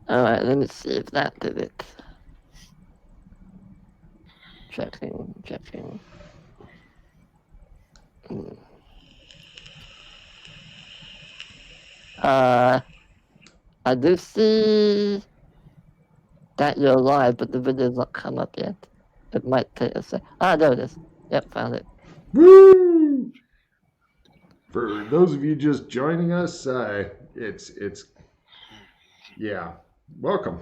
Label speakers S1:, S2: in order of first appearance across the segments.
S1: Alright, let me see if that did it. Checking. I do see that you're live, but the video's not come up yet. It might take a sec. There it is. Yep, found it.
S2: Woo! For those of you just joining us, yeah, welcome.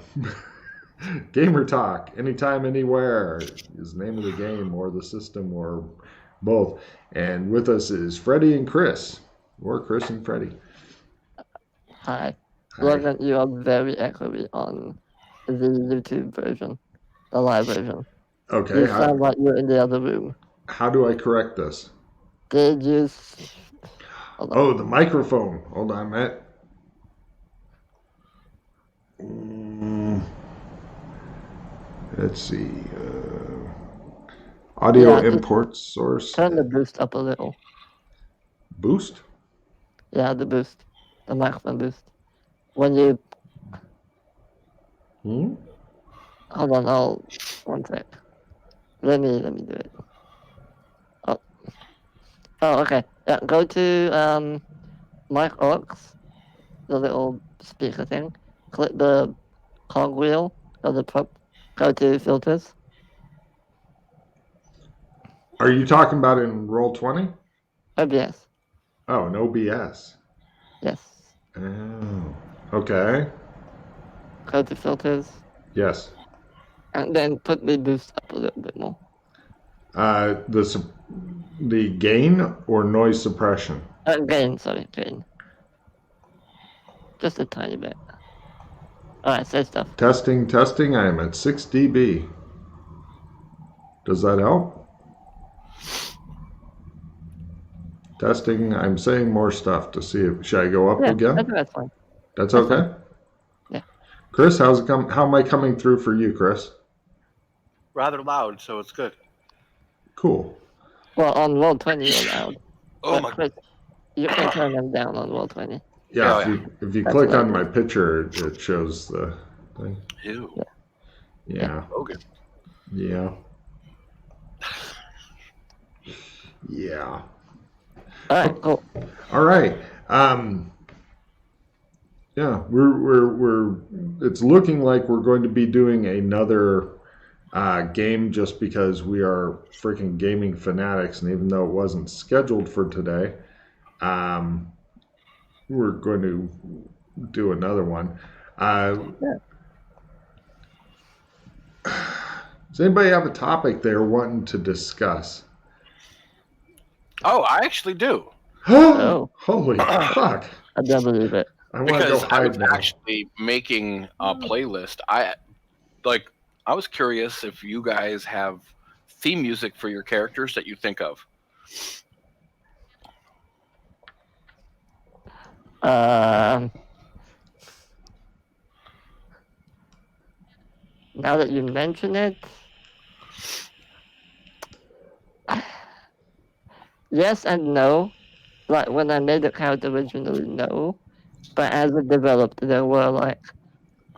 S2: Gamer Talk, anytime, anywhere is the name of the game or the system or both. And with us is Freddie and Chris, or Chris and Freddie.
S1: Hi.
S2: Hi.
S1: Logan, you are very echoey on the YouTube version, the live version.
S2: Okay.
S1: You sound like you're in the other room.
S2: How do I correct this?
S1: Did you...
S2: Oh, the microphone. Hold on, Matt. Let's see. Audio import source.
S1: Turn the boost up a little.
S2: Boost?
S1: Yeah, the boost. The microphone boost. When you... Hold on, one sec. Let me do it. Oh, okay. Yeah, go to Mic Aux, the little speaker thing. Click the cogwheel of the prop. Go to filters.
S2: Are you talking about in Roll20?
S1: OBS.
S2: Oh, no BS.
S1: Yes.
S2: Oh, okay.
S1: Go to filters.
S2: Yes.
S1: And then put the boost up a little bit more.
S2: The gain or noise suppression?
S1: Gain. Just a tiny bit. Alright, say stuff.
S2: Testing. I am at 6 dB. Does that help? Testing. I'm saying more stuff to see if should I go up again?
S1: I think that's fine.
S2: That's okay? Fine.
S1: Yeah.
S2: Chris, how am I coming through for you, Chris?
S3: Rather loud, so it's good.
S2: Cool.
S1: Well, on Roll20 you're loud.
S3: Oh my!
S1: Chris, you can turn them down on Roll20.
S2: Yeah, if you click on my picture, it shows the thing.
S3: Ew.
S2: Yeah.
S3: Logan.
S2: Yeah. Yeah.
S1: All right, cool.
S2: All right. Yeah, we're it's looking like we're going to be doing another game just because we are freaking gaming fanatics, and even though it wasn't scheduled for today, we're going to do another one. Does anybody have a topic they're wanting to discuss?
S3: Oh, I actually do.
S1: Oh.
S2: Holy fuck.
S1: I don't believe it.
S3: Because I was actually making a playlist. I was curious if you guys have theme music for your characters that you think of.
S1: Now that you mention it, yes and no. Like when I made the character originally, no. But as it developed, there were like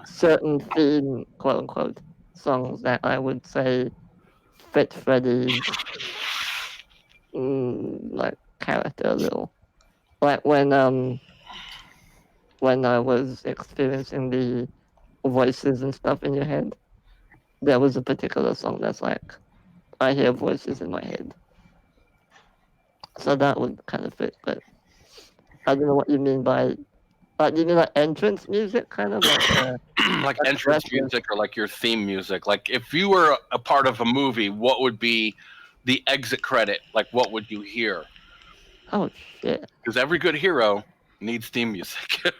S1: certain theme, quote unquote, songs that I would say fit Freddy's like character a little. Like when I was experiencing the voices and stuff in your head, there was a particular song that's like, I hear voices in my head. So that would kind of fit, but I don't know what you mean by, like, you mean like entrance music, kind of like
S3: like entrance music or like your theme music. Like if you were a part of a movie, what would be the exit credit? Like what would you hear?
S1: Oh shit!
S3: Because every good hero needs theme music.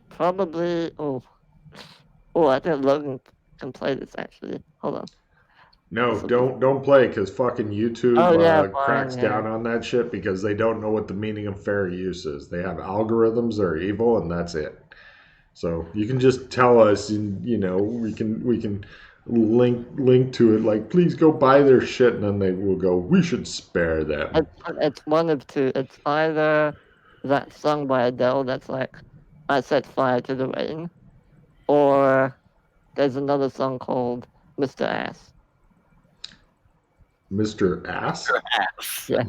S1: Probably. Oh, I think Logan can play this actually. Hold on.
S2: No, don't play because fucking YouTube cracks down on that shit because they don't know what the meaning of fair use is. They have algorithms that are evil, and that's it. So you can just tell us, and we can link to it. Like, please go buy their shit, and then they will go, we should spare them.
S1: It's one of two. It's either that song by Adele that's like, I Set Fire to the Rain. Or there's another song called Mr. Ass.
S2: Mr. Ass?
S1: Yeah.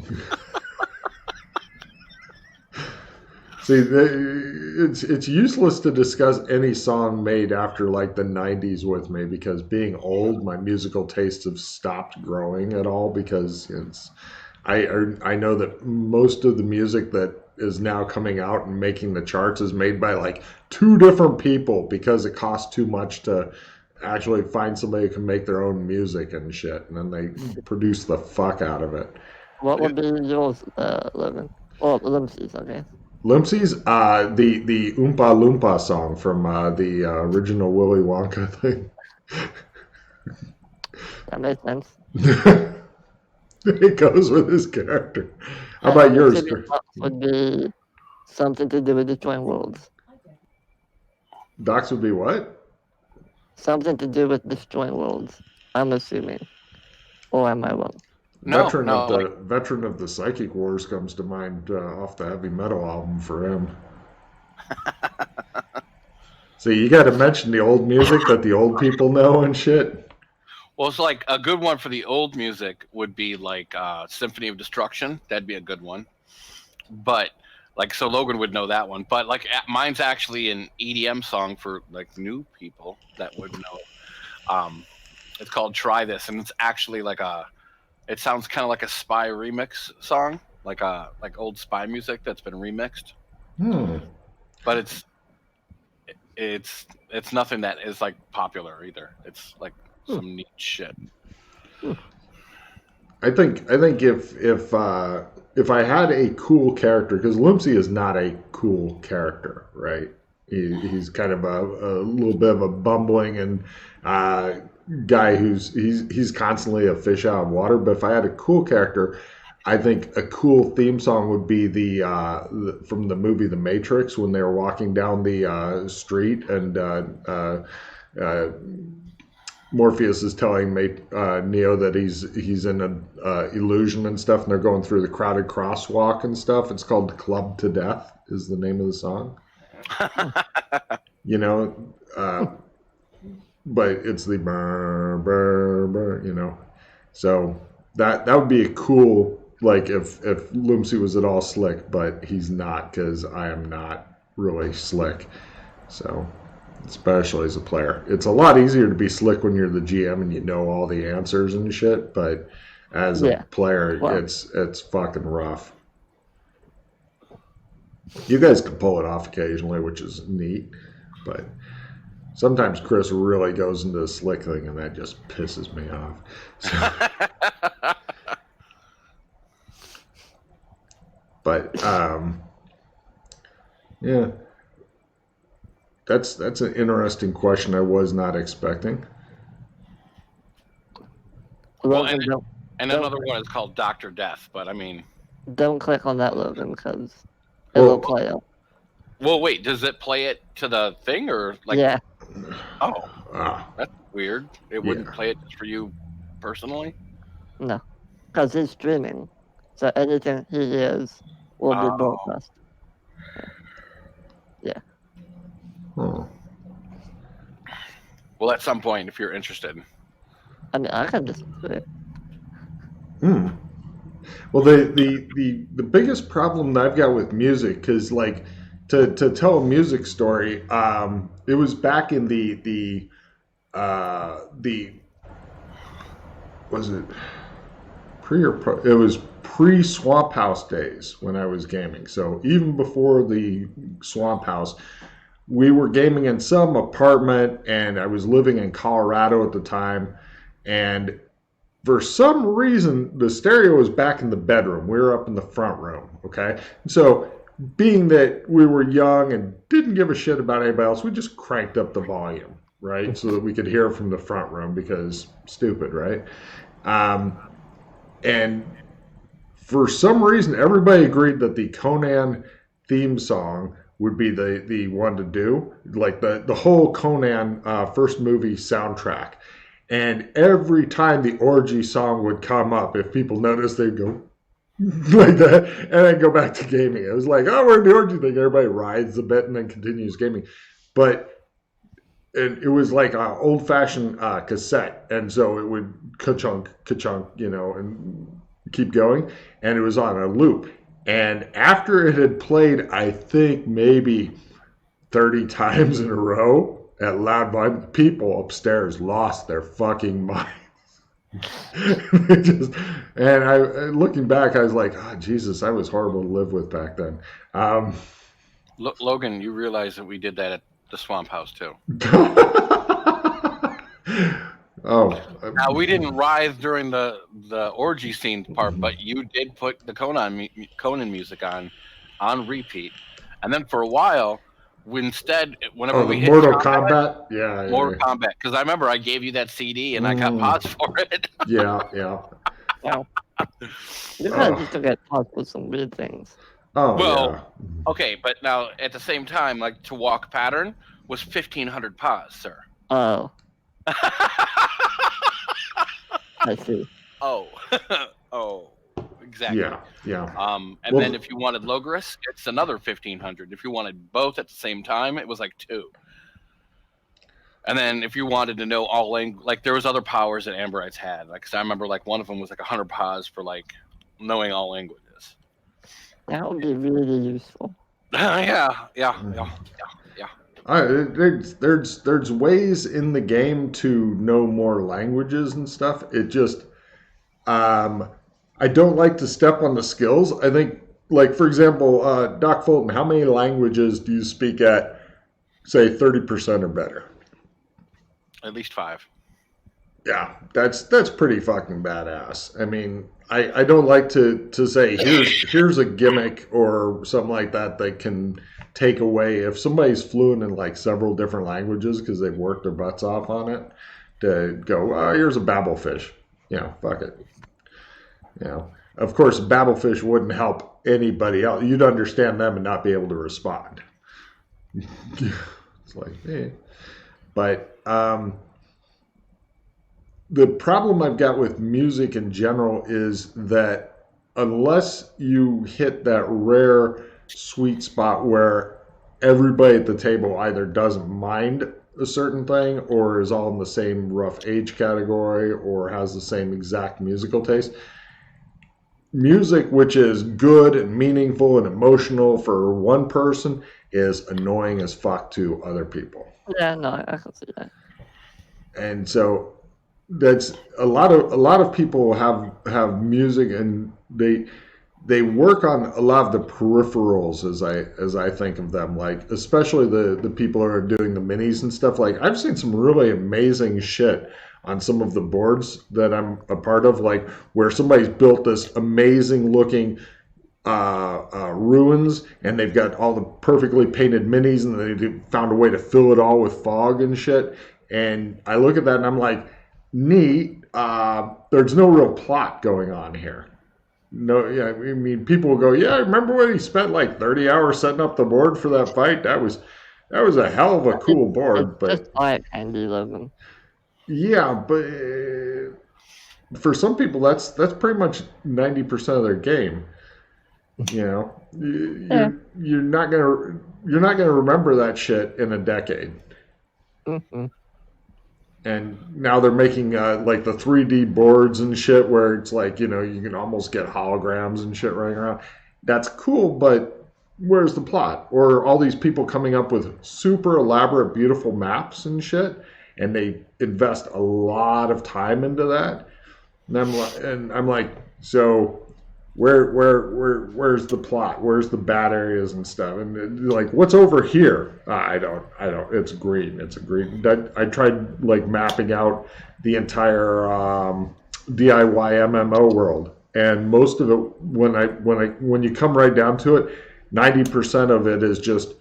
S2: See, it's useless to discuss any song made after like the 90s with me because being old, my musical tastes have stopped growing at all because I know that most of the music that is now coming out and making the charts is made by like 2 different people because it costs too much to actually find somebody who can make their own music and shit, and then they produce the fuck out of it.
S1: What would be yours, Logan? Or Limpsy's, I guess.
S2: Limpsy's, the Oompa Loompa song from the original Willy Wonka thing.
S1: That makes sense.
S2: It goes with his character. How about yours?
S1: Would be something to do with Destroying Worlds.
S2: Docs would be what?
S1: Something to do with Destroying Worlds, I'm assuming. Or am I wrong?
S2: Veteran of the Psychic Wars comes to mind off the heavy metal album for him. So you got to mention the old music that the old people know and shit.
S3: Well, it's like a good one for the old music would be like Symphony of Destruction. That'd be a good one. But like, so Logan would know that one. But like, mine's actually an EDM song for like new people that would know. It's called Try This, and it's actually like it sounds kind of like a Spy remix song, like old Spy music that's been remixed. But it's nothing that is like popular either. It's like some neat shit.
S2: I think if I had a cool character, because Limpsy is not a cool character, right? He's kind of a little bit of a bumbling and guy he's constantly a fish out of water. But if I had a cool character, I think a cool theme song would be the from the movie The Matrix when they were walking down the street and Morpheus is telling Neo that he's in an illusion and stuff, and they're going through the crowded crosswalk and stuff. It's called "Clubbed to Death" is the name of the song. But it's the burr, burr, burr, So that would be a cool, like if Limpsy was at all slick, but he's not because I am not really slick. So especially as a player, it's a lot easier to be slick when you're the GM and you know all the answers and shit. But as a player, it's fucking rough. You guys can pull it off occasionally, which is neat, but sometimes Chris really goes into the slick thing, and that just pisses me off. So, but yeah, that's an interesting question. I was not expecting.
S3: Well, and another one is called Dr. Death, but I mean,
S1: don't click on that, Logan, because it'll play out.
S3: Well, wait, does it play it to the thing or like?
S1: Yeah.
S3: Oh, that's weird. It wouldn't play it just for you personally?
S1: No, because he's streaming, so anything he hears will be broadcast. Yeah.
S2: Oh.
S3: Well, at some point, if you're interested.
S1: I mean, I can just do it.
S2: Well, the biggest problem that I've got with music, because like to tell a music story, it was back in the was it pre or pro? It was pre Swamp House days when I was gaming. So even before the Swamp House, we were gaming in some apartment, and I was living in Colorado at the time, and for some reason, the stereo was back in the bedroom. We were up in the front room, okay? So being that we were young and didn't give a shit about anybody else, we just cranked up the volume, right? So that we could hear from the front room because stupid, right? And for some reason, everybody agreed that the Conan theme song would be the one to do, like the whole Conan first movie soundtrack. And every time the orgy song would come up, if people noticed, they'd go, like that, and then go back to gaming. It was like, oh, we're in the orgy thing. Everybody rides a bit and then continues gaming. But it was like an old fashioned cassette, and so it would ka-chunk, and keep going, and it was on a loop. And after it had played, I think maybe 30 times in a row at loud volume, people upstairs lost their fucking minds. And looking back, I was like, oh, Jesus, I was horrible to live with back then.
S3: Logan, you realize that we did that at the Swamp House too.
S2: Oh,
S3: now we didn't writhe during the orgy scene part, but you did put the Conan music on repeat, and then for a while, whenever we hit
S2: Mortal Kombat,
S3: Mortal Kombat, because I remember I gave you that CD and I got pods for it.
S2: Yeah.
S1: Wow. You guys used to get pods with some weird things.
S2: Oh,
S3: well,
S2: yeah.
S3: Okay, but now at the same time, like to walk pattern was 1,500 pods, sir.
S1: Oh. I see.
S3: Oh, exactly.
S2: Yeah.
S3: And then if you wanted Logris, it's another 1,500. If you wanted both at the same time, it was like 2. And then if you wanted to know all language, like there was other powers that Amberites had. Like, 'cause I remember like one of them was like 100 pods for like knowing all languages.
S1: That would be really useful.
S3: Yeah.
S2: There's ways in the game to know more languages and stuff. It just, I don't like to step on the skills. I think, like, for example, Doc Fulton, how many languages do you speak at, say, 30% or better?
S3: At least 5.
S2: Yeah, that's pretty fucking badass. I mean, I don't like to say here's a gimmick or something like that can take away if somebody's fluent in like several different languages because they've worked their butts off on it, to go, oh, here's a Babelfish. Fuck it. Of course, Babelfish wouldn't help anybody else. You'd understand them and not be able to respond. It's like, hey. But the problem I've got with music in general is that unless you hit that rare sweet spot where everybody at the table either doesn't mind a certain thing or is all in the same rough age category or has the same exact musical taste, music which is good and meaningful and emotional for one person is annoying as fuck to other people.
S1: Yeah, no, I can see that.
S2: And so that's a lot of people have music and they work on a lot of the peripherals as I think of them, like especially the people who are doing the minis and stuff. Like I've seen some really amazing shit on some of the boards that I'm a part of, like where somebody's built this amazing looking ruins and they've got all the perfectly painted minis and they found a way to fill it all with fog and shit. And I look at that and I'm like, neat. There's no real plot going on here. No, yeah, I mean, people will go, yeah, remember when he spent like 30 hours setting up the board for that fight? That was a hell of a cool board. But
S1: just like Andy Logan. Yeah,
S2: but for some people, that's pretty much 90% of their game. You're not gonna remember that shit in a decade.
S1: Mm-hmm.
S2: And now they're making like the 3D boards and shit where it's like, you can almost get holograms and shit running around. That's cool, but where's the plot? Or all these people coming up with super elaborate, beautiful maps and shit, and they invest a lot of time into that. And I'm like, so where's the plot? Where's the bad areas and stuff? And like, what's over here? I don't. It's green. It's a green. I tried like mapping out the entire DIY MMO world, and most of it, when you come right down to it, 90% of it is just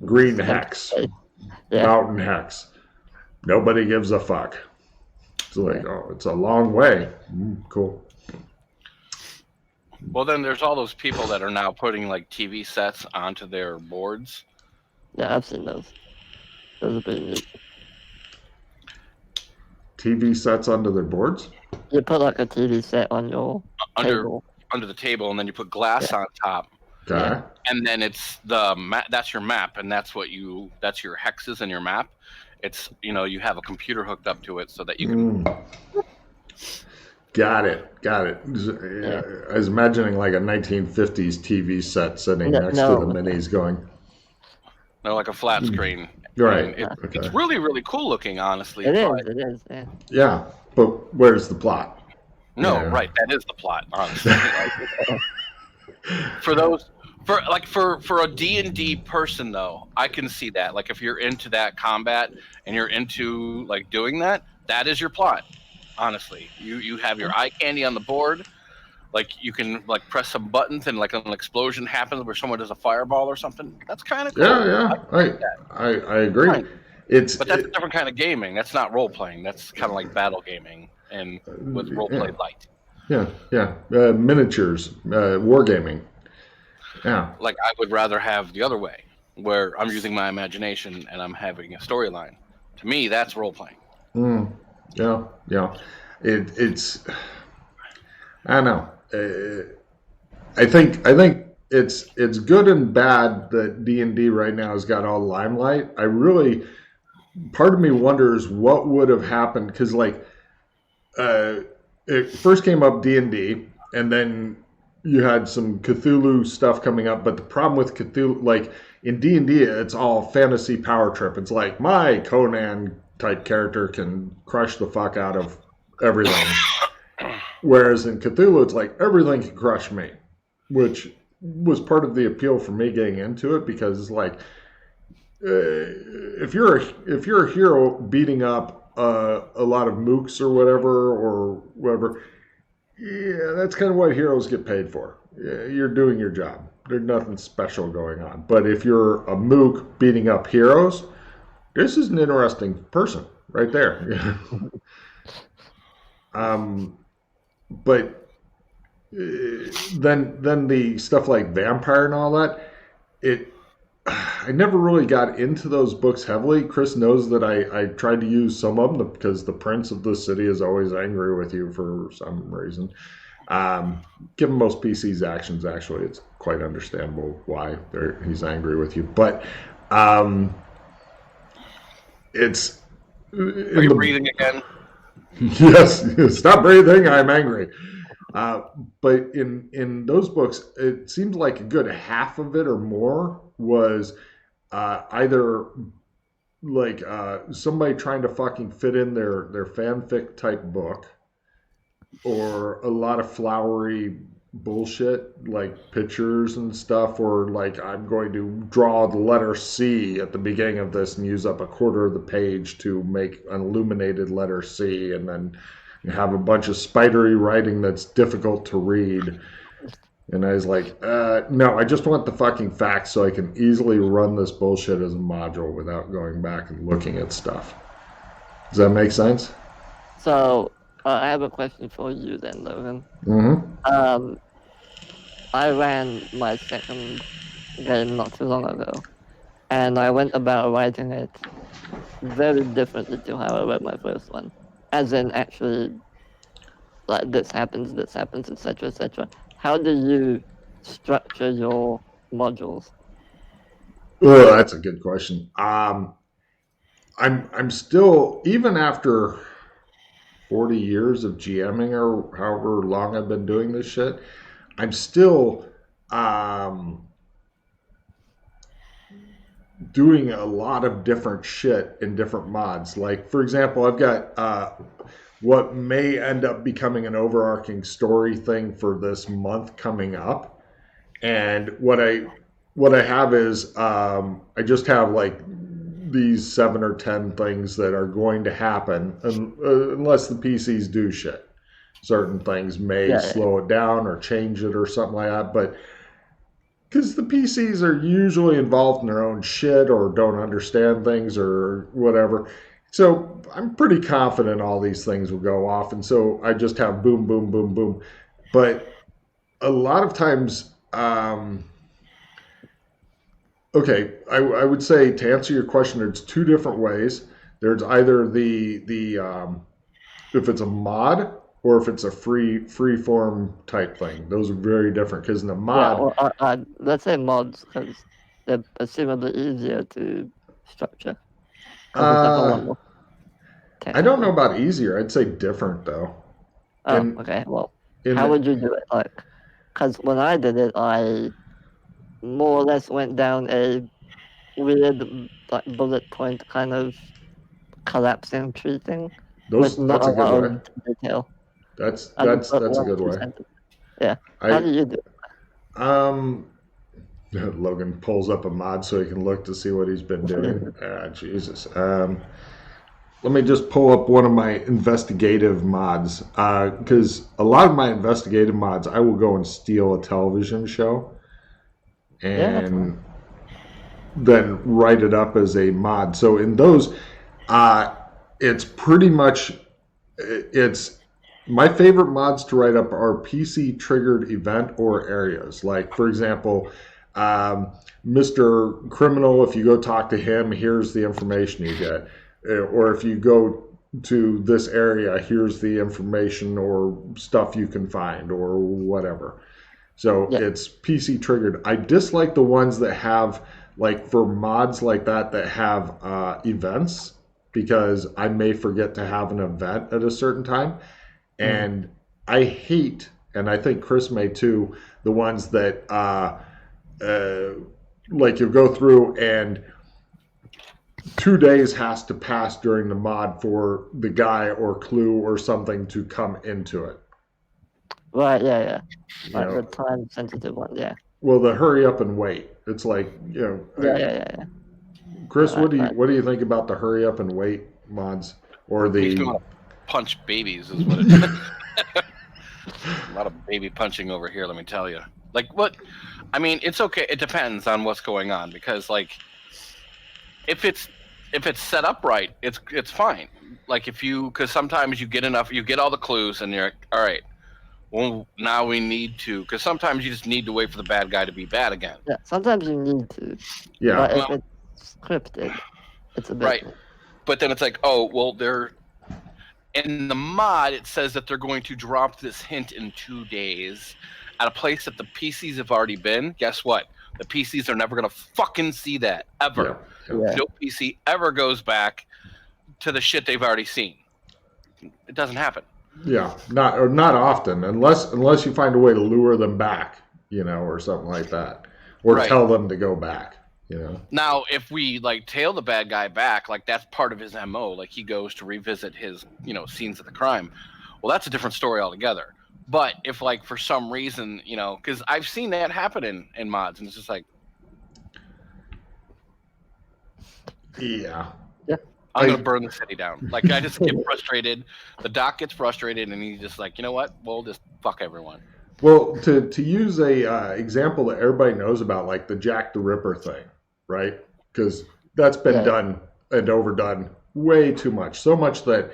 S2: green hex, mountain hex. Nobody gives a fuck. It's like, oh, it's a long way. Cool.
S3: Well, then there's all those people that are now putting like TV sets onto their boards.
S1: Yeah, I've seen those. Those are pretty neat.
S2: TV sets onto their boards?
S1: You put like a TV set on your table.
S3: under the table, and then you put glass on top.
S2: Okay.
S3: And then it's that's your map, and that's your hexes and your map. It's you have a computer hooked up to it so that you can.
S2: Got it. I was imagining like a 1950s TV set sitting next to the minis going.
S3: No, like a flat screen.
S2: Right.
S3: It's really, really cool looking, honestly.
S1: It is. Yeah.
S2: Yeah, but where's the plot?
S3: No, right. That is the plot, honestly. For a D&D person though, I can see that. Like if you're into that combat and you're into like doing that is your plot. Honestly, you have your eye candy on the board. Like you can like press some buttons and like an explosion happens where someone does a fireball or something. That's kind of cool.
S2: Yeah. I agree.
S3: Right. But that's a different kind of gaming. That's not role playing. That's kind of like battle gaming and with role play light.
S2: Yeah. Miniatures, wargaming. Yeah.
S3: Like I would rather have the other way, where I'm using my imagination and I'm having a storyline. To me, that's role playing.
S2: Yeah. It's. I don't know. I think it's good and bad that D&D right now has got all limelight. Part of me wonders what would have happened because like it first came up D&D and then you had some Cthulhu stuff coming up, but the problem with Cthulhu, like in D&D, it's all fantasy power trip. It's like my Conan type character can crush the fuck out of everything. Whereas in Cthulhu, it's like everything can crush me, which was part of the appeal for me getting into it because it's like if you're a hero beating up a lot of mooks or whatever, yeah, that's kind of what heroes get paid for. You're doing your job. There's nothing special going on. But if you're a mook beating up heroes, this is an interesting person right there. But then the stuff like vampire and all that, I never really got into those books heavily. Chris knows that I tried to use some of them because the prince of the city is always angry with you for some reason. Given most PC's actions, actually, it's quite understandable why he's angry with you. But it's...
S3: Are you breathing again?
S2: Yes, stop breathing, I'm angry. But in those books, it seems like a good half of it or more was either like somebody trying to fucking fit in their fanfic type book, or a lot of flowery bullshit like pictures and stuff, or like I'm going to draw the letter C at the beginning of this and use up a quarter of the page to make an illuminated letter C, and then you have a bunch of spidery writing that's difficult to read. And I was like, no, I just want the fucking facts so I can easily run this bullshit as a module without going back and looking at stuff. Does that make sense?
S1: So, I have a question for you then, Logan.
S2: Mm-hmm.
S1: I ran my second game not too long ago, and I went about writing it very differently to how I read my first one. As in, actually, like this happens, etc., etc. How do you structure your modules?
S2: Oh, that's a good question. I'm still, even after 40 years of GMing or however long I've been doing this shit, I'm still doing a lot of different shit in different mods. Like, for example, I've got what may end up becoming an overarching story thing for this month coming up. And what I have is I just have like these 7 or 10 things that are going to happen unless the PCs do shit. Certain things may slow it down or change it or something like that, but because the PCs are usually involved in their own shit or don't understand things or whatever. So I'm pretty confident all these things will go off. And so I just have boom, boom, boom, boom. But a lot of times, okay, I would say to answer your question, there's 2 different ways. There's either the if it's a mod, or if it's a free form type thing. Those are very different because in the mod,
S1: let's say mods because they're presumably easier to structure.
S2: I don't know about easier. I'd say different though.
S1: Okay. Well, how would you do it? Like, because when I did it, I more or less went down a weird like bullet point kind of collapsing tree thing.
S2: That's a good way.
S1: Detail.
S2: That's a good way.
S1: Yeah. How do you do it?
S2: Logan pulls up a mod so he can look to see what he's been doing. Jesus. Let me just pull up one of my investigative mods because a lot of my investigative mods, I will go and steal a television show and then write it up as a mod. So in those, it's pretty much my favorite mods to write up are PC triggered event or areas. Like for example, Mr. Criminal, if you go talk to him, here's the information you get. Or if you go to this area, here's the information or stuff you can find or whatever. So it's PC triggered. I dislike the ones that have, like for mods like that have events, because I may forget to have an event at a certain time. And I hate, and I think Chris may too, the ones that like you'll go through and 2 days has to pass during the mod for the guy or clue or something to come into it.
S1: Right, yeah. Like the time sensitive one, yeah.
S2: Well, the hurry up and wait. It's like, Yeah. Chris, what do you think about the hurry up and wait mods or the?
S3: He's going to punch babies is what it is. A lot of baby punching over here, let me tell you. Like what? I mean, it's okay. It depends on what's going on because like. If it's set up right, it's fine. Like because sometimes you get all the clues, and you're like, all right. Well, now we need to, because sometimes you just need to wait for the bad guy to be bad again.
S1: Yeah, sometimes you need to.
S2: Yeah.
S1: But if it's scripted, it's a bit.
S3: Right. But then it's like, oh, well, they're in the mod. It says that they're going to drop this hint in 2 days at a place that the PCs have already been. Guess what? The PCs are never going to fucking see that, ever.
S2: Yeah.
S3: No PC ever goes back to the shit they've already seen. It doesn't happen.
S2: Yeah, not often, unless you find a way to lure them back, or something like that, or tell them to go back,
S3: Now, if we tail the bad guy back, that's part of his MO. Like he goes to revisit his, scenes of the crime. Well, that's a different story altogether. But if for some reason, because I've seen that happen in mods, and it's just like,
S2: yeah.
S3: I'm going to burn the city down. I just get frustrated. The doc gets frustrated, and he's just like, you know what? We'll just fuck everyone.
S2: Well, to use a example that everybody knows about, like the Jack the Ripper thing, right? Because that's been done and overdone way too much. So much that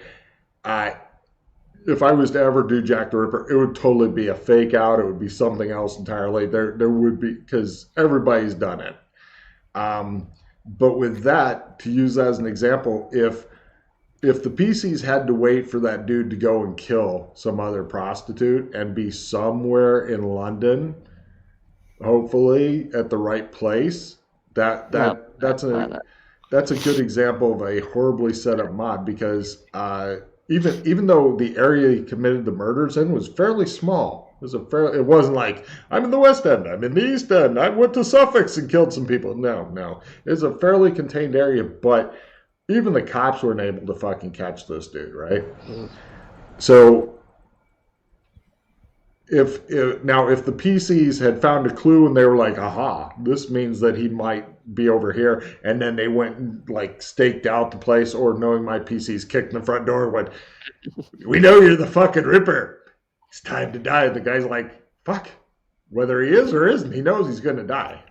S2: if I was to ever do Jack the Ripper, it would totally be a fake out. It would be something else entirely. There would be, because everybody's done it. But with that, to use as an example, if the PCs had to wait for that dude to go and kill some other prostitute and be somewhere in London, hopefully at the right place, that's a good example of a horribly set up mod, because even though the area he committed the murders in was fairly small. It wasn't like, I'm in the West End, I'm in the East End, I went to Suffolk and killed some people. No. It's a fairly contained area, but even the cops weren't able to fucking catch this dude, right? Mm-hmm. So if the PCs had found a clue and they were like, aha, this means that he might be over here, and then they went and staked out the place, or knowing my PCs kicked in the front door and went, we know you're the fucking Ripper. It's time to die. The guy's like, fuck. Whether he is or isn't, he knows he's going to die.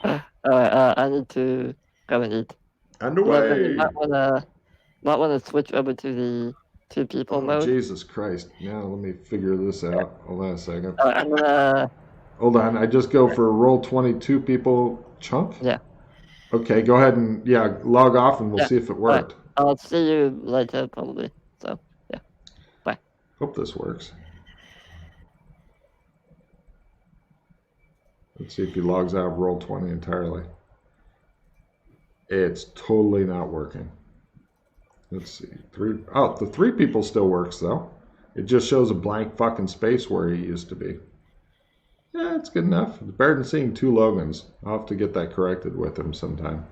S1: I need to go and eat.
S2: Underway.
S1: You might want to switch over to the 2 people mode.
S2: Jesus Christ. Now let me figure this out. Hold on a second.
S1: I'm gonna...
S2: Hold on. I just go for roll 22 people chunk?
S1: Yeah.
S2: Okay, go ahead and log off and we'll see if it worked.
S1: Right. I'll see you later, probably. So, yeah.
S2: Hope this works. Let's see if he logs out of Roll20 entirely. It's totally not working. Let's see. The 3 people still works though. It just shows a blank fucking space where he used to be. Yeah, it's good enough. It's better than seeing 2 Logans. I'll have to get that corrected with him sometime.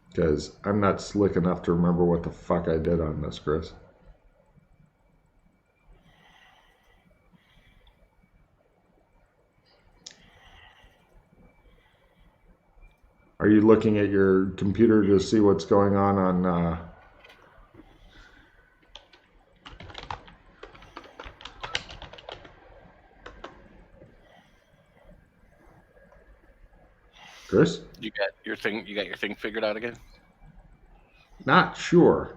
S2: Because I'm not slick enough to remember what the fuck I did on this, Chris. Are you looking at your computer to see what's going on Chris?
S3: You got your thing figured out again?
S2: Not sure.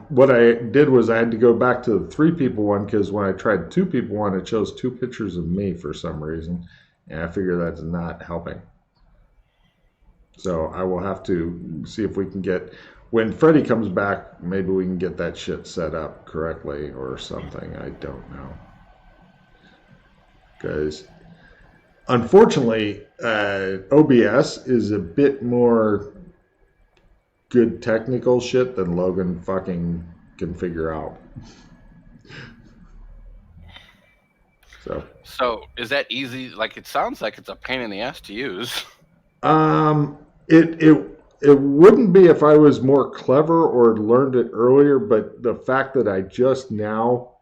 S2: What I did was I had to go back to the 3 people one because when I tried 2 people one, it shows 2 pictures of me for some reason, and I figure that's not helping. So I will have to see if we can get, when Freddie comes back, maybe we can get that shit set up correctly or something. I don't know. Because unfortunately, OBS is a bit more good technical shit than Logan fucking can figure out.
S3: So is that easy? Like, it sounds like it's a pain in the ass to use.
S2: It wouldn't be if I was more clever or learned it earlier, but the fact that I just now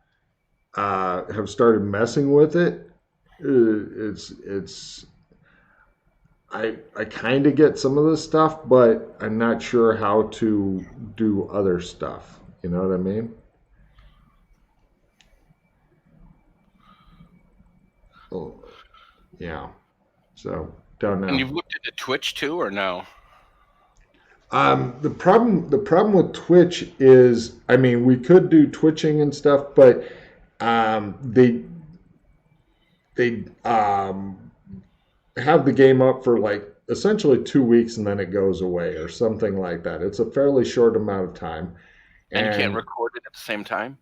S2: have started messing with it, I kind of get some of this stuff, but I'm not sure how to do other stuff. You know what I mean? Oh, yeah. So don't know.
S3: And you've looked into Twitch too, or no?
S2: The problem with Twitch is, I mean, we could do twitching and stuff, but they have the game up for like essentially 2 weeks and then it goes away or something like that. It's a fairly short amount of time.
S3: And you can't record it at the same time?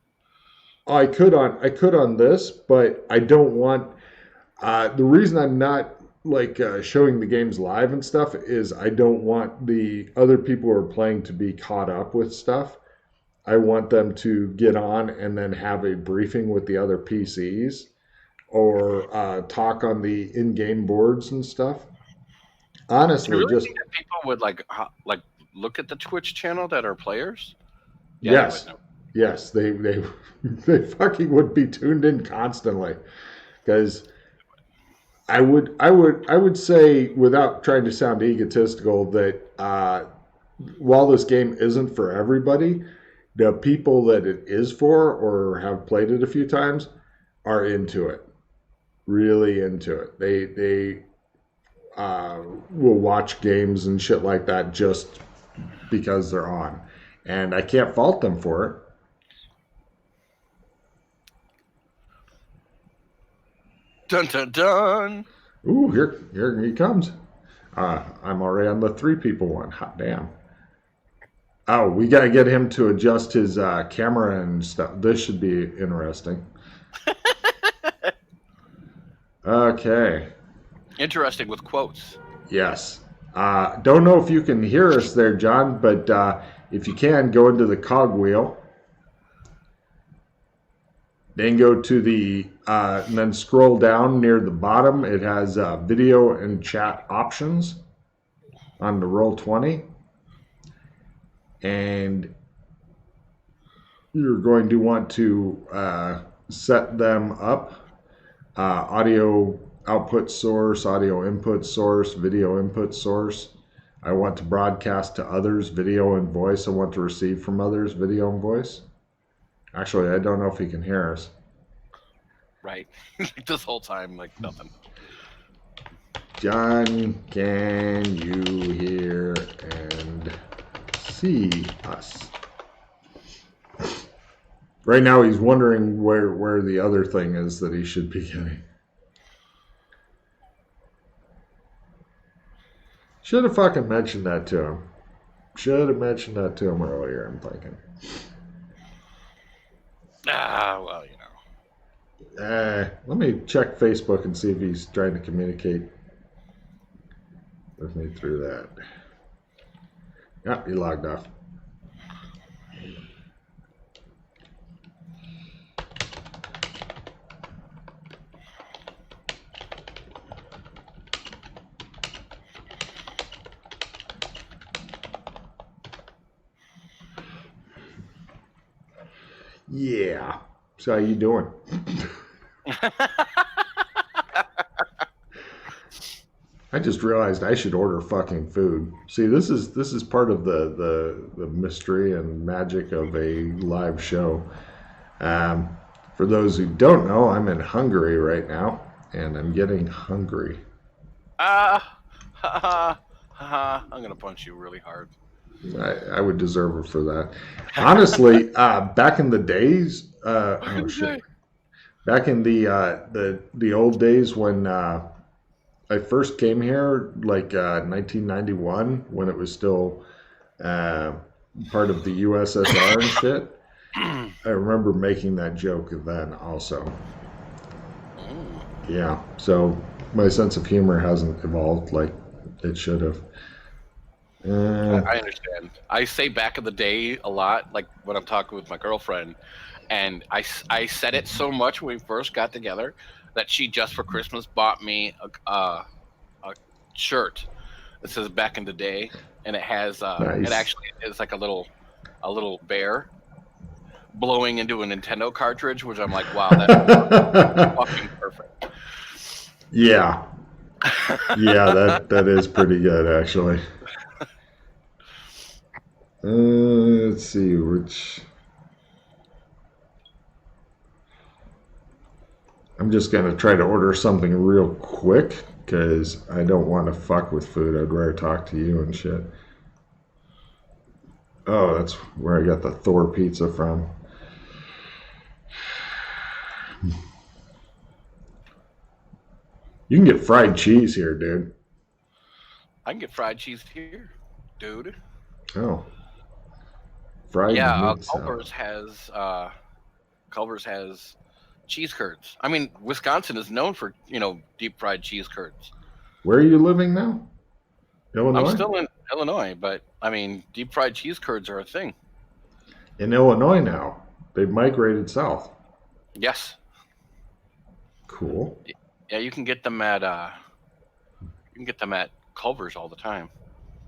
S2: I could on this, but I don't want. The reason I'm not like showing the games live and stuff is I don't want the other people who are playing to be caught up with stuff. I want them to get on and then have a briefing with the other PCs or talk on the in-game boards and stuff. Honestly,
S3: you really think that people would like look at the Twitch channel that are players?
S2: Yeah, yes, they fucking would be tuned in constantly, because I would say, without trying to sound egotistical, that while this game isn't for everybody, the people that it is for or have played it a few times are into it, really into it. They will watch games and shit like that just because they're on, and I can't fault them for it.
S3: Dun dun dun.
S2: Ooh, here he comes. I'm already on the 3 people one. Hot damn. Oh, we got to get him to adjust his camera and stuff. This should be interesting. Okay.
S3: Interesting with quotes.
S2: Yes. Don't know if you can hear us there, John, but if you can, go into the cogwheel. Then go to the, and then scroll down near the bottom. It has video and chat options on the Roll20. And you're going to want to set them up. Audio output source, audio input source, video input source. I want to broadcast to others, video and voice. I want to receive from others, video and voice. Actually, I don't know if he can hear us.
S3: Right. This whole time, like nothing.
S2: John, can you hear and see us? Right now, he's wondering where the other thing is that he should be getting. Should have fucking mentioned that to him. Should have mentioned that to him earlier, I'm thinking.
S3: Well,
S2: Let me check Facebook and see if he's trying to communicate with me through that. Yeah, he logged off. Yeah. So how you doing? I just realized I should order fucking food. See, this is part of the mystery and magic of a live show. For those who don't know, I'm in Hungary right now, and I'm getting hungry.
S3: I'm gonna punch you really hard.
S2: I would deserve it for that. Honestly, back in the days, oh shit, back in the old days when I first came here, like 1991, when it was still part of the USSR and shit. I remember making that joke then also. Yeah, so my sense of humor hasn't evolved like it should have.
S3: I understand. I say back in the day a lot, like when I'm talking with my girlfriend, and I said it so much when we first got together that she just for Christmas bought me a shirt that says "Back in the Day," and it has
S2: Nice.
S3: it actually is like a little bear blowing into a Nintendo cartridge, which I'm like, wow, that's fucking perfect.
S2: Yeah. Yeah, that is pretty good actually. Let's see which. I'm just gonna try to order something real quick because I don't want to fuck with food. I'd rather talk to you and shit. Oh, that's where I got the Thor pizza from. You can get fried cheese here, dude.
S3: I can get fried cheese here, dude.
S2: Oh. Fried meat
S3: Culver's has cheese curds. I mean, Wisconsin is known for deep fried cheese curds.
S2: Where are you living now? Illinois?
S3: I'm still in Illinois, but I mean, deep fried cheese curds are a thing.
S2: In Illinois now. They've migrated south.
S3: Yes.
S2: Cool.
S3: Yeah, you can get them at Culver's all the time.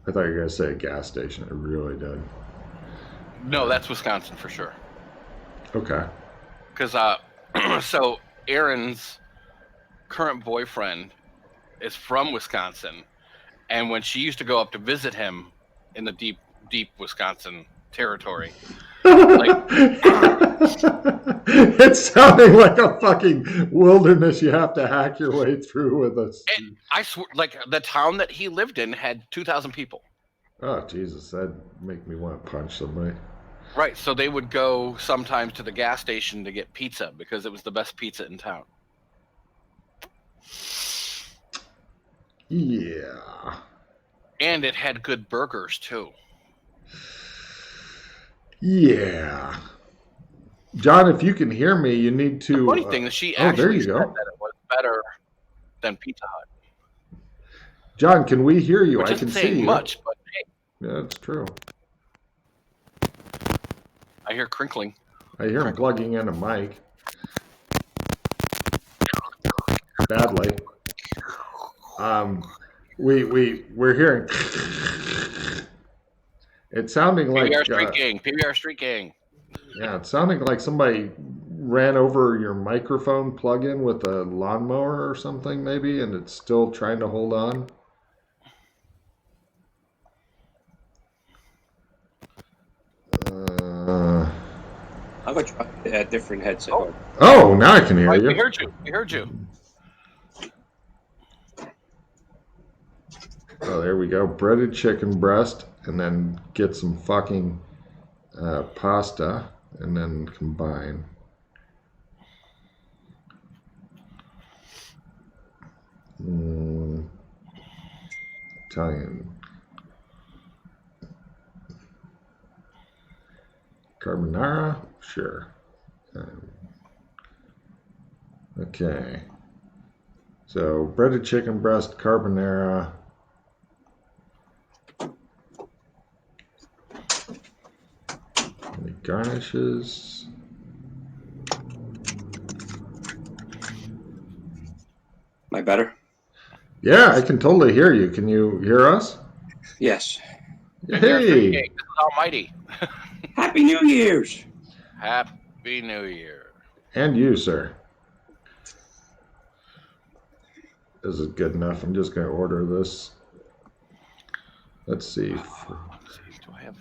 S2: I thought you were gonna say a gas station. I really did.
S3: No, that's Wisconsin for sure.
S2: Okay.
S3: Because so Erin's current boyfriend is from Wisconsin, and when she used to go up to visit him in the deep Wisconsin territory,
S2: it's sounding like a fucking wilderness you have to hack your way through with us.
S3: I swear, like the town that he lived in had 2,000 people.
S2: Oh Jesus, that'd make me want to punch somebody.
S3: Right, so they would go sometimes to the gas station to get pizza because it was the best pizza in town.
S2: Yeah.
S3: And it had good burgers too.
S2: Yeah. John, if you can hear me, you need to.
S3: The funny thing is, she actually said that it was better than Pizza Hut.
S2: John, can we hear you?
S3: Which
S2: I can
S3: see you. Much, but hey.
S2: Yeah, it's true.
S3: I hear crinkling.
S2: I hear him plugging in a mic. Badly. We're hearing. It's sounding like
S3: PBR Street Gang.
S2: Yeah, it's sounding like somebody ran over your microphone plug-in with a lawnmower or something, maybe, and it's still trying to hold on.
S4: I'm gonna try a different headset.
S2: Oh, now I can hear you.
S3: We heard you. We heard you.
S2: Oh, there we go. Breaded chicken breast, and then get some fucking pasta, and then combine. Italian. Carbonara, sure. Okay. So breaded chicken breast carbonara. Any garnishes?
S4: Am I better?
S2: Yeah, I can totally hear you. Can you hear us?
S4: Yes.
S2: Hey.
S3: This is Almighty.
S4: Happy New Year's.
S3: Happy New Year.
S2: And you, sir. This is good enough. I'm just going to order this. Let's see.
S3: Do I have?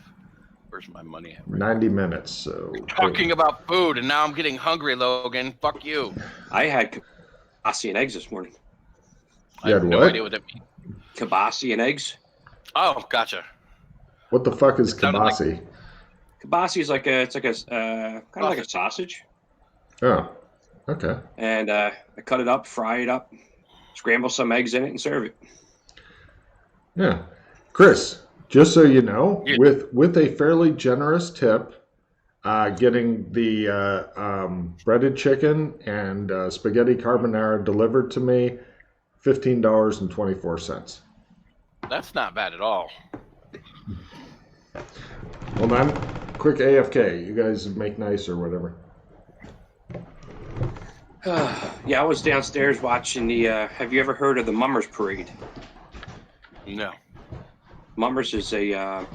S3: Where's my money at?
S2: 90 minutes. So
S3: Talking about food, and now I'm getting hungry, Logan. Fuck you.
S4: I had kibasi and eggs this morning.
S3: I have
S2: had
S3: no
S2: what?
S3: idea what that means.
S4: Kibasi and eggs.
S3: Oh, gotcha.
S2: What the fuck is
S3: It sounded like-
S2: kibasi?
S4: Kibasi is like a kind of like a sausage.
S2: Oh, okay.
S4: And I cut it up, fry it up, scramble some eggs in it, and serve it.
S2: Yeah. Chris, just so you know,
S3: Yeah.
S2: with a fairly generous tip, getting the breaded chicken and spaghetti carbonara delivered to me, $15.24.
S3: That's not bad at all.
S2: Hold on. Quick AFK. You guys make nice or whatever.
S4: Yeah, I was downstairs watching the. Have you ever heard of the Mummers Parade?
S3: No.
S4: Mummers is a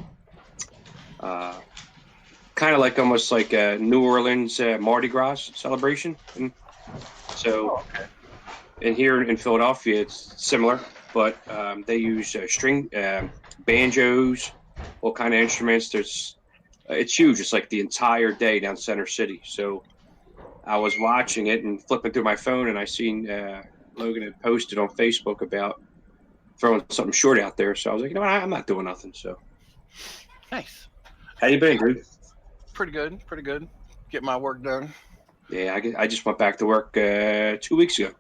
S4: kind of like almost like a New Orleans Mardi Gras celebration. And so, and here in Philadelphia, it's similar, but they use string banjos, all kind of instruments. It's huge. It's like the entire day down Center City. So I was watching it and flipping through my phone, and I seen Logan had posted on Facebook about throwing something short out there. So I was like, you know what, I'm not doing nothing. So
S3: Nice.
S4: how you been, dude?
S3: Pretty good. Pretty good. Get my work done.
S4: Yeah, I just went back to work 2 weeks ago.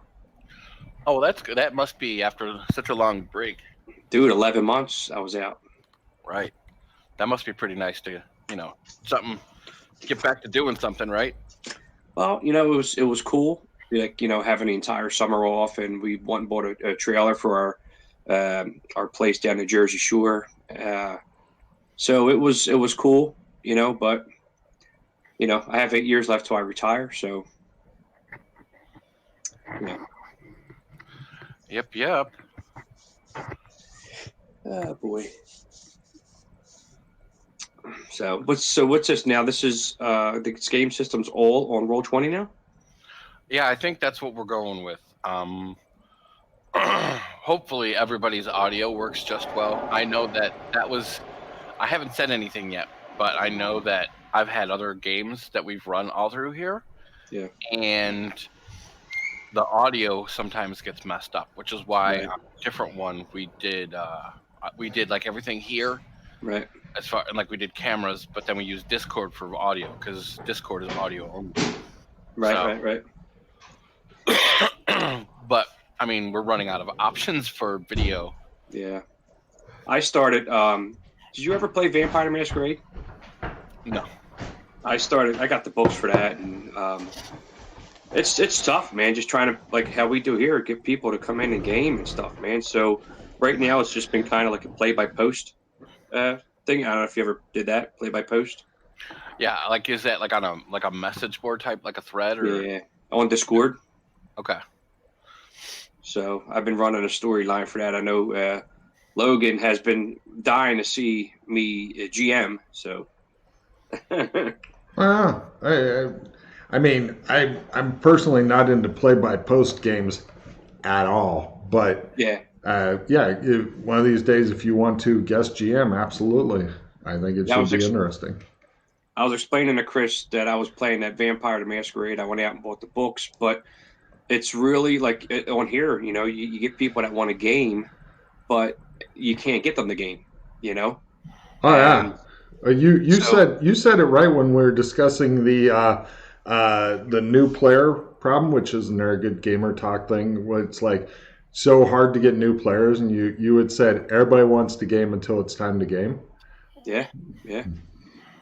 S3: Oh, that's good. That must be after such a long break.
S4: Dude, 11 months I was out.
S3: Right. That must be pretty nice to, get back to doing something, right?
S4: Well, it was cool. Like, having the entire summer off, and we went and bought a trailer for our place down the Jersey Shore. So it was cool, but I have 8 years left till I retire. So,
S3: Yep.
S4: Oh boy. So what's this now? This is the game system's all on Roll20 now?
S3: Yeah, I think that's what we're going with. Hopefully everybody's audio works just well. I know I haven't said anything yet, but I know that I've had other games that we've run all through here.
S4: Yeah.
S3: And the audio sometimes gets messed up, which is why
S4: Right.
S3: on a different one we did like everything here.
S4: Right.
S3: And like we did cameras, but then we used Discord for audio because Discord is audio only.
S4: Right.
S3: But I mean, we're running out of options for video.
S4: Yeah. I started did you ever play Vampire the Masquerade?
S3: No.
S4: I got the books for that, and it's tough, man, just trying to, like how we do here, get people to come in and game and stuff, man. So right now it's just been kind of like a play-by-post thing. I don't know if you ever did that, play-by-post.
S3: Yeah, like is that like on a message board type, like a thread or?
S4: Yeah, on Discord.
S3: Okay.
S4: So I've been running a storyline for that. I know Logan has been dying to see me GM. So.
S2: Well, I mean, I'm personally not into play-by-post games at all, but
S4: yeah,
S2: one of these days, if you want to guest GM, absolutely. I think it should be interesting.
S4: I was explaining to Chris that I was playing that Vampire the Masquerade. I went out and bought the books, but it's really like on here, you get people that want a game, but you can't get them the game,
S2: Oh, yeah. You said it right when we were discussing the new player problem, which isn't there a good gamer talk thing where it's like so hard to get new players, and you had said everybody wants to game until it's time to game.
S4: Yeah.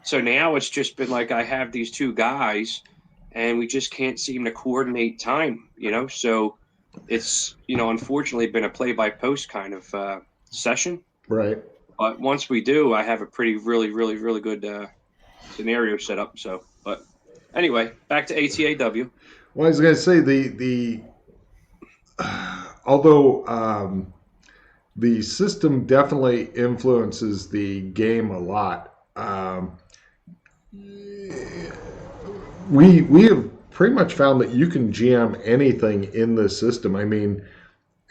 S4: So now it's just been like I have these two guys and we just can't seem to coordinate time. So it's unfortunately been a play-by-post kind of session.
S2: Right.
S4: But once we do, I have a really, really, really good scenario set up. So, but anyway, back to ATAW.
S2: Well, I was going to say the although the system definitely influences the game a lot. We have pretty much found that you can GM anything in the system. I mean,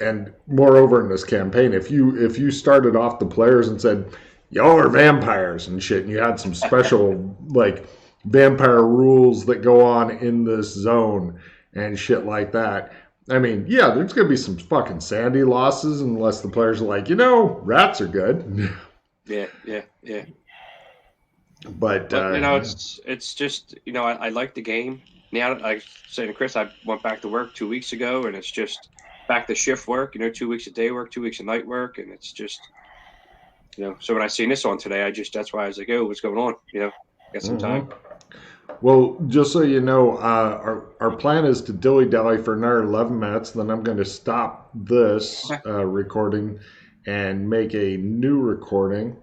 S2: and moreover in this campaign, if you started off the players and said, y'all are vampires and shit, and you had some special like vampire rules that go on in this zone and shit like that. I mean, yeah, there's going to be some fucking sandy losses unless the players are like, rats are good.
S4: Yeah.
S2: But
S4: it's just, I like the game. Now, like I was saying to Chris, I went back to work 2 weeks ago, and it's just back to shift work, 2 weeks of day work, 2 weeks of night work, and it's just, so when I seen this on today, that's why I was like, oh, what's going on? Got some time.
S2: Well, just so you know, our plan is to dilly-dally for another 11 minutes. Then I'm going to stop this recording and make a new recording.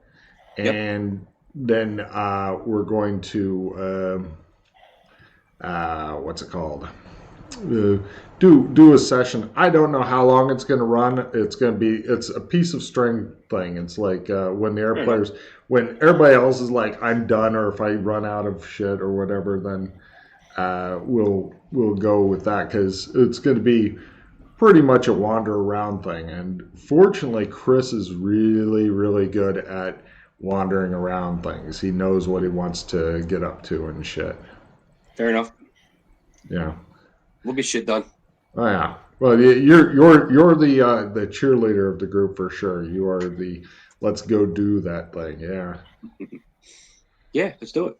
S4: Yep.
S2: And then we're going to, what's it called? Do a session. I don't know how long it's going to run. It's a piece of string thing. It's like when the air players, when everybody else is like, I'm done, or if I run out of shit or whatever, then we'll go with that, because it's going to be pretty much a wander around thing. And fortunately, Chris is really, really good at wandering around things. He knows what he wants to get up to and shit.
S4: Fair enough.
S2: Yeah.
S4: We'll get shit done.
S2: Oh yeah. Well, you're the cheerleader of the group for sure. You are the let's go do that thing. Yeah.
S4: Yeah, let's do it.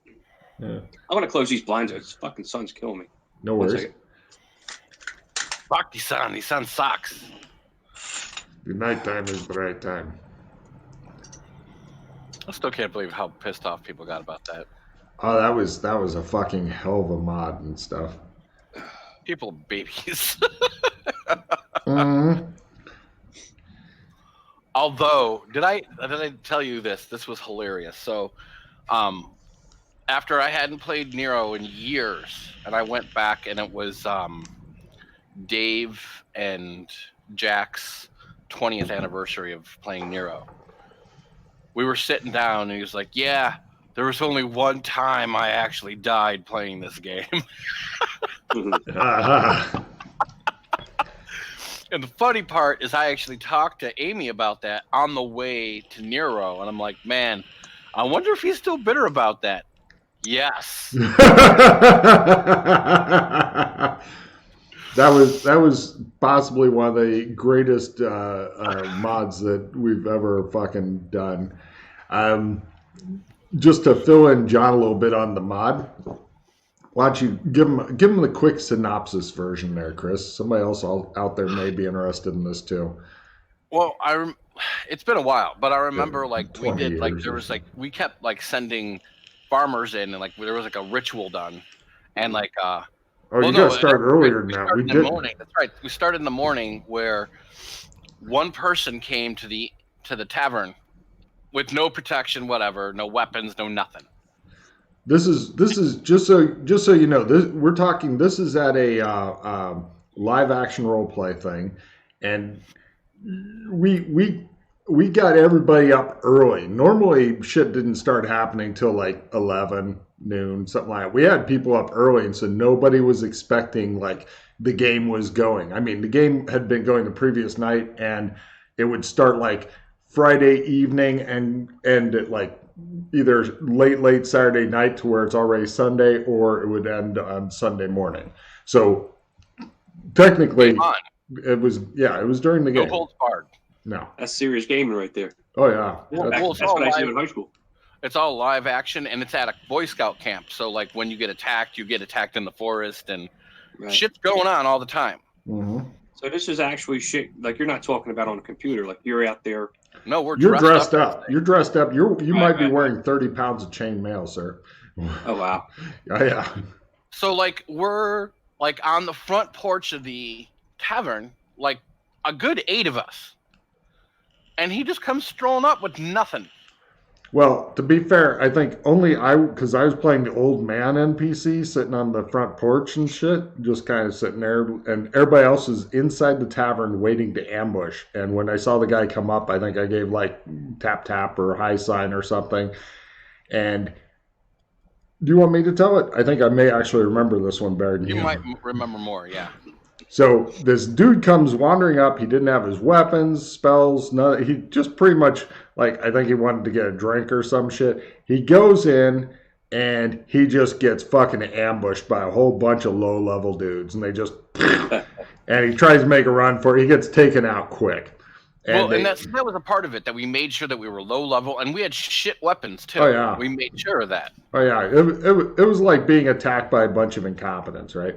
S2: Yeah.
S4: I want to close these blinds. This fucking sun's killing me.
S2: No
S4: One
S2: worries.
S4: second.
S3: Fuck the sun. The sun sucks.
S2: The nighttime is the right time.
S3: I still can't believe how pissed off people got about that.
S2: Oh, that was a fucking hell of a mod and stuff.
S3: People are babies.
S2: Mm-hmm.
S3: Although, did I tell you this? This was hilarious. So, after I hadn't played Nero in years, and I went back, and it was Dave and Jack's 20th anniversary of playing Nero. We were sitting down, and he was like, "Yeah, there was only one time I actually died playing this game." And the funny part is I actually talked to Amy about that on the way to Nero, and I'm like, man, I wonder if he's still bitter about that. Yes.
S2: That was possibly one of the greatest mods that we've ever fucking done. Just to fill in John a little bit on the mod, why don't you give him the quick synopsis version there, Chris? Somebody else out there may be interested in this too.
S3: Well, it's been a while, but I remember we did we kept sending farmers in, and there was a ritual done, and
S2: you gotta start earlier than that.
S3: We did. Morning. That's right. We started in the morning where one person came to the tavern with no protection, whatever, no weapons, no nothing.
S2: This is just so you know. We're talking. This is at a live action role play thing, and we got everybody up early. Normally, shit didn't start happening till 11 noon, something like that. We had people up early, and so nobody was expecting the game was going. I mean, the game had been going the previous night, and it would start Friday evening and end at either late Saturday night to where it's already Sunday, or it would end on Sunday morning. So technically, it was during the game.
S3: No holds barred.
S2: No,
S4: that's serious gaming right there.
S2: Oh yeah,
S4: that's what I did in high school.
S3: It's all live action, and it's at a Boy Scout camp. So when you get attacked in the forest, and shit's going on all the time.
S2: Mm-hmm.
S4: So this is actually shit you're not talking about on a computer. You're out there.
S3: No,
S2: you're dressed up. You're dressed up. You might be wearing 30 pounds of chain mail, sir.
S4: Oh wow.
S2: Yeah.
S3: So like we're like on the front porch of the tavern, like a good 8 of us, and he just comes strolling up with nothing.
S2: Well, to be fair, I think only because I was playing the old man NPC sitting on the front porch and shit, just kind of sitting there, and everybody else is inside the tavern waiting to ambush. And when I saw the guy come up, I think I gave like tap tap or high sign or something. And do you want me to tell it? I think I may actually remember this one better than you.
S3: You might remember more, yeah.
S2: So this dude comes wandering up. He didn't have his weapons, spells, none. He just pretty much, like, I think he wanted to get a drink or some shit. He goes in and he just gets fucking ambushed by a whole bunch of low-level dudes. And they just, and he tries to make a run for it. He gets taken out quick.
S3: And that was a part of it, that we made sure that we were low level and we had shit weapons too.
S2: Oh, yeah.
S3: We made sure of that.
S2: Oh, yeah. It was like being attacked by a bunch of incompetents, right?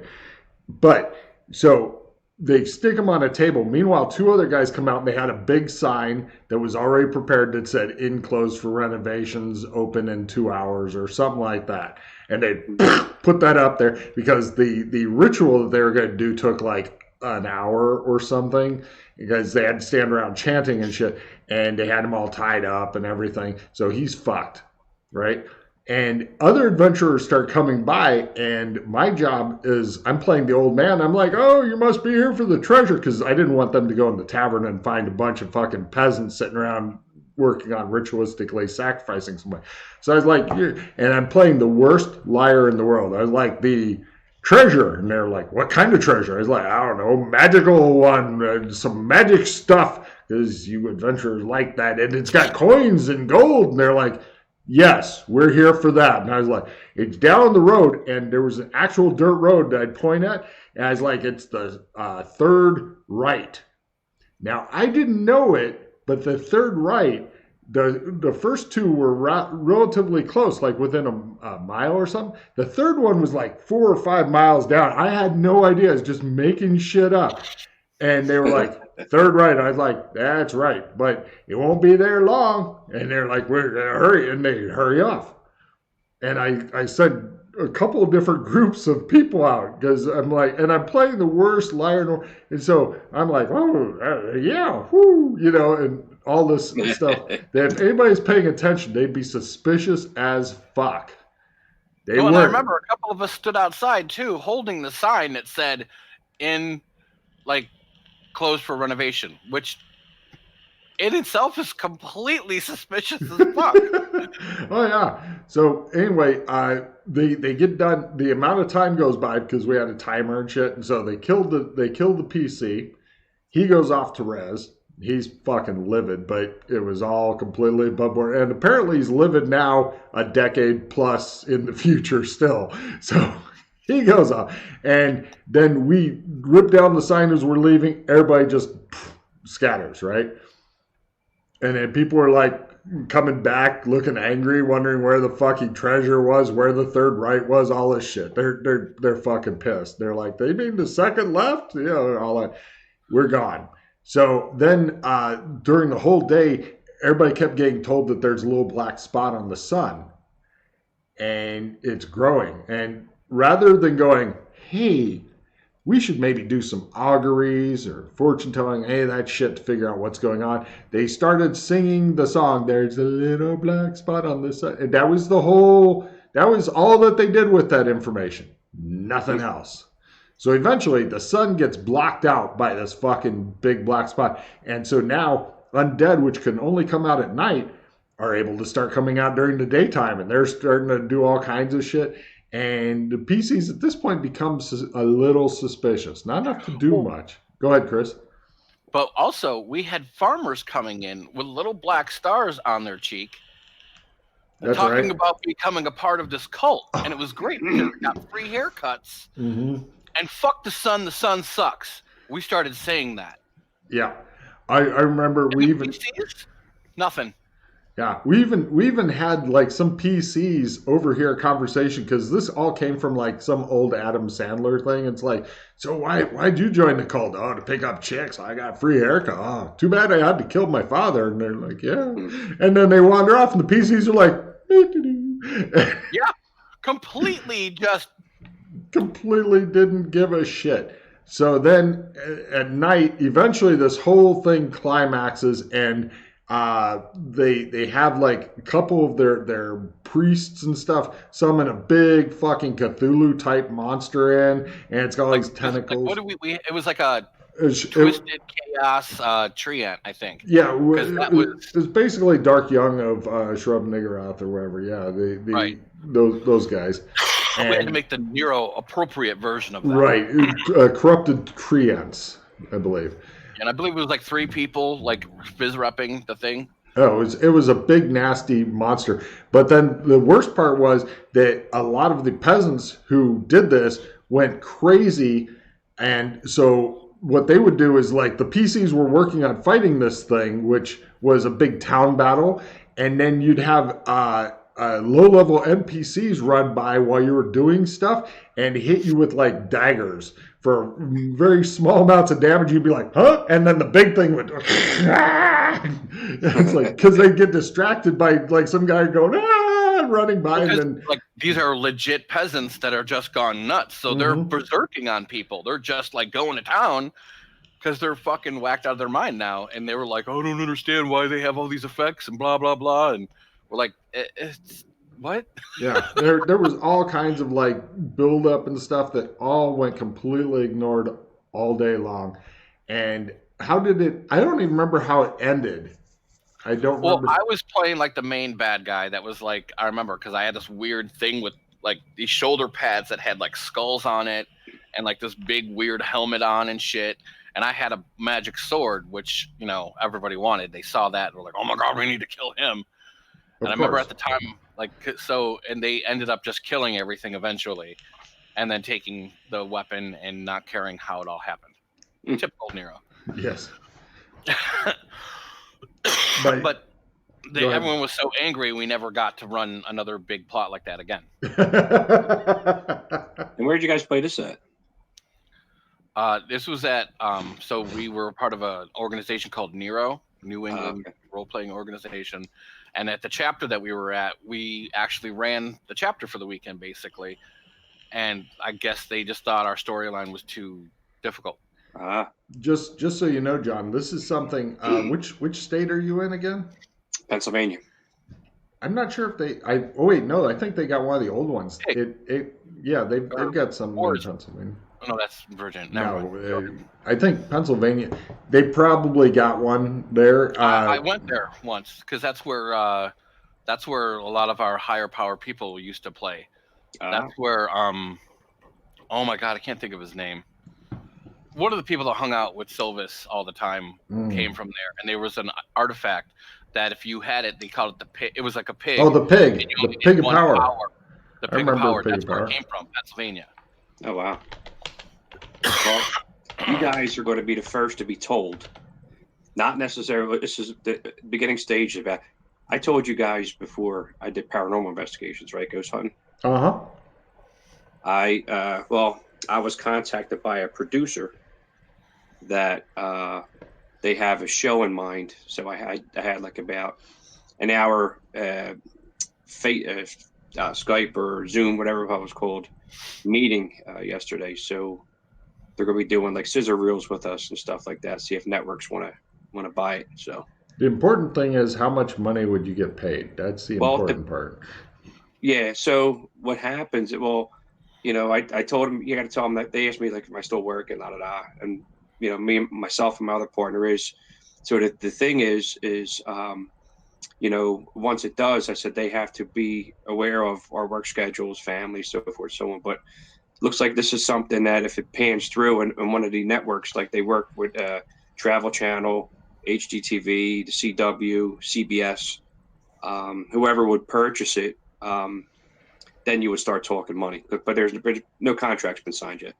S2: But... So they stick him on a table. Meanwhile, 2 other guys come out and they had a big sign that was already prepared that said "Enclosed for renovations, open in 2 hours" or something like that. And they put that up there because the ritual that they were going to do took like an hour or something because they had to stand around chanting and shit. And they had him all tied up and everything. So he's fucked, right? And other adventurers start coming by, and my job is I'm playing the old man. I'm like, oh, you must be here for the treasure, because I didn't want them to go in the tavern and find a bunch of fucking peasants sitting around working on ritualistically sacrificing somebody. So I was like, and I'm playing the worst liar in the world. I was like, the treasure. And they're like, what kind of treasure? I was like, I don't know, magical one, some magic stuff, because you adventurers like that. And it's got coins and gold. And they're like, yes, we're here for that. And I was like, it's down the road, and there was an actual dirt road that I'd point at, and I was like, it's the third right. Now, I didn't know it, but the third right, the first 2 were relatively close, like within a mile or something. The third one was like 4 or 5 miles down. I had no idea. I was just making shit up. And they were like, third right. I was like, that's right, but it won't be there long. And they're like, we're going to hurry. And they hurry off. And I sent a couple of different groups of people out because I'm like, and I'm playing the worst liar. And so I'm like, oh, yeah, whoo, you know, and all this stuff. That if anybody's paying attention, they'd be suspicious as fuck.
S3: And I remember a couple of us stood outside too, holding the sign that said in like closed for renovation, which in itself is completely suspicious as fuck.
S2: Oh yeah. So anyway, they get done. The amount of time goes by because we had a timer and shit, and so they killed the PC. He goes off to res. He's fucking livid, but it was all completely above board. And apparently he's livid now, a decade plus in the future still. So he goes off. And then we rip down the sign as we're leaving. Everybody just scatters, right? And then people are like coming back, looking angry, wondering where the fucking treasure was, where the third right was, all this shit. They're fucking pissed. They're like, they mean the second left? You know, all that. We're gone. So then during the whole day, everybody kept getting told that there's a little black spot on the sun. And it's growing. And rather than going, hey, we should maybe do some auguries or fortune telling, hey, that shit to figure out what's going on. They started singing the song, there's a little black spot on the sun. And that was all that they did with that information. Nothing else. So eventually the sun gets blocked out by this fucking big black spot. And so now undead, which can only come out at night, are able to start coming out during the daytime. And they're starting to do all kinds of shit. And the PCs at this point becomes a little suspicious. Not enough to do much. Go ahead, Chris.
S3: But also, we had farmers coming in with little black stars on their cheek.
S2: That's
S3: talking
S2: right.
S3: about becoming a part of this cult. And it was great because we got free haircuts.
S2: Mm-hmm.
S3: And fuck the sun sucks. We started saying that.
S2: Yeah. I remember
S3: and
S2: we
S3: the
S2: even...
S3: PCs? Nothing.
S2: Yeah, we even had like some PCs overhear a conversation because this all came from like some old Adam Sandler thing. It's like, so why'd you join the cult? Oh, to pick up chicks. I got free haircut. Oh, too bad I had to kill my father. And they're like, yeah. And then they wander off, and the PCs are like,
S3: yeah, completely just
S2: completely didn't give a shit. So then at night, eventually this whole thing climaxes, and they have like a couple of their priests and stuff summon a big fucking Cthulhu type monster in, and it's got all these tentacles.
S3: Like, what did we? It was like a Twisted Chaos treant, I think.
S2: Yeah, it was basically Dark Young of Shrub Niggurath or whatever. Yeah,
S3: right.
S2: those guys.
S3: And we had to make the Nero appropriate version of that.
S2: Right, corrupted treants, I believe.
S3: And I believe it was like 3 people like fizz-repping the thing.
S2: Oh, it was a big nasty monster. But then the worst part was that a lot of the peasants who did this went crazy, and so what they would do is, like, the PCs were working on fighting this thing, which was a big town battle, and then you'd have low-level NPCs run by while you were doing stuff and hit you with, like, daggers for very small amounts of damage. You'd be like, huh? And then the big thing would... It's like, because they get distracted by, like, some guy going, running by.
S3: Because,
S2: and then,
S3: like, these are legit peasants that are just gone nuts. So they're berserking on people. They're just, like, going to town because they're fucking whacked out of their mind now. And they were like, I don't understand why they have all these effects and blah, blah, blah. And we're like, it's what?
S2: Yeah, there was all kinds of, like, build up and stuff that all went completely ignored all day long. And how did it? I don't even remember how it ended. I don't remember.
S3: Well, I was playing like the main bad guy. That was like, I remember because I had this weird thing with like these shoulder pads that had like skulls on it and like this big weird helmet on and shit. And I had a magic sword, which, you know, everybody wanted. They saw that and were like, oh my God, we need to kill him. And I remember at the time, like, so, and they ended up just killing everything eventually and then taking the weapon and not caring how it all happened. Typical Nero.
S2: Yes.
S3: But everyone was so angry we never got to run another big plot like that again.
S4: And where did you guys play this at?
S3: This was at so we were part of an organization called Nero, New England role-playing organization, and at the chapter that we were at, we actually ran the chapter for the weekend basically, and I guess they just thought our storyline was too difficult.
S2: Just so you know, John, this is something. Which state are you in again?
S4: Pennsylvania.
S2: I'm not sure if they. Oh wait, no, I think they got one of the old ones. Yeah, they've got some in Pennsylvania.
S3: No, that's Virginia.
S2: No, I think Pennsylvania. They probably got one there.
S3: I went there once because that's where a lot of our higher power people used to play. That's where oh my God, I can't think of his name. One of the people that hung out with Silvis all the time came from there, and there was an artifact that if you had it, they called it the pig. It was like a pig.
S2: Oh, the pig, the pig of power.
S3: The pig of power. That's where it came from, Pennsylvania.
S4: Oh wow. Well, you guys are going to be the first to be told. Not necessarily. This is the beginning stage of that. I told you guys before I did paranormal investigations, right? Ghost hunting. I was contacted by a producer that they have a show in mind. So I had like about an hour Skype or Zoom, whatever it was called, meeting yesterday. So they're going to be doing like scissor reels with us and stuff like that. See if networks want to buy it. So
S2: the important thing is how much money would you get paid? That's the important part.
S4: Yeah. So what happens? Well, you know, I told him, you got to tell them that they asked me like, am I still working? And you know, myself and my other partner is. So the thing is, you know, once it does, I said they have to be aware of our work schedules, family, so forth, so on. But looks like this is something that if it pans through and one of the networks, like they work with Travel Channel, HGTV, the CW, CBS, whoever would purchase it, then you would start talking money. But there's no contract's been signed yet.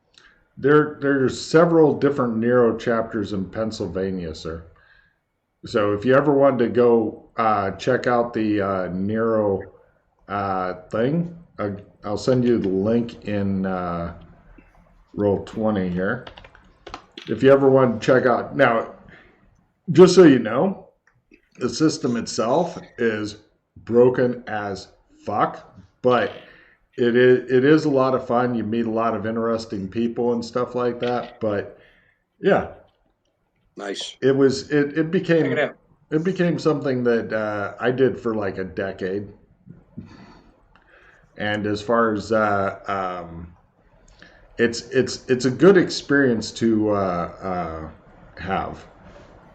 S2: There's several different Nero chapters in Pennsylvania, sir. So if you ever wanted to go check out the Nero thing, I'll send you the link in Roll20 here. If you ever want to check out, now, just so you know, the system itself is broken as fuck, but it is a lot of fun. You meet a lot of interesting people and stuff like that. But yeah,
S4: Nice.
S2: it
S4: Check
S2: became
S4: it out.
S2: it became something that I did for like a decade. And as far as it's a good experience to have,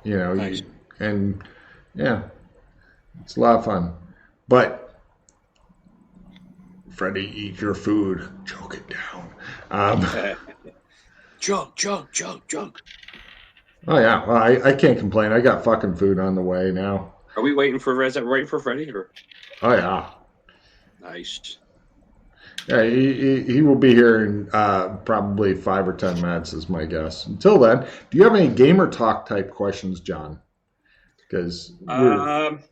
S2: you know,
S4: Nice.
S2: and yeah, it's a lot of fun. But Freddie, eat your food, choke it down.
S4: Junk.
S2: Oh yeah, well, I can't complain. I got fucking food on the way now.
S4: Are we waiting for waiting for Freddie? Or?
S2: Oh yeah.
S4: Nice.
S2: Yeah, he will be here in probably 5 or 10 minutes, is my guess. Until then, do you have any gamer talk type questions, John? Because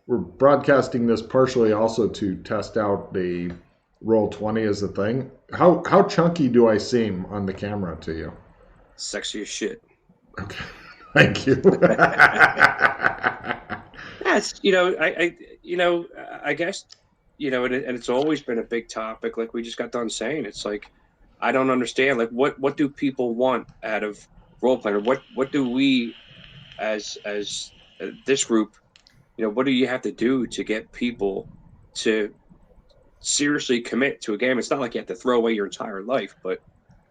S2: we're broadcasting this partially also to test out the Roll20 as a thing. How chunky do I seem on the camera to you?
S4: Sexy as shit.
S2: Okay, thank you.
S4: Yes, I guess, and it's always been a big topic. Like we just got done saying, it's like I don't understand. Like what do people want out of role playing? What do we as this group, what do you have to do to get people to seriously commit to a game? It's not like you have to throw away your entire life, but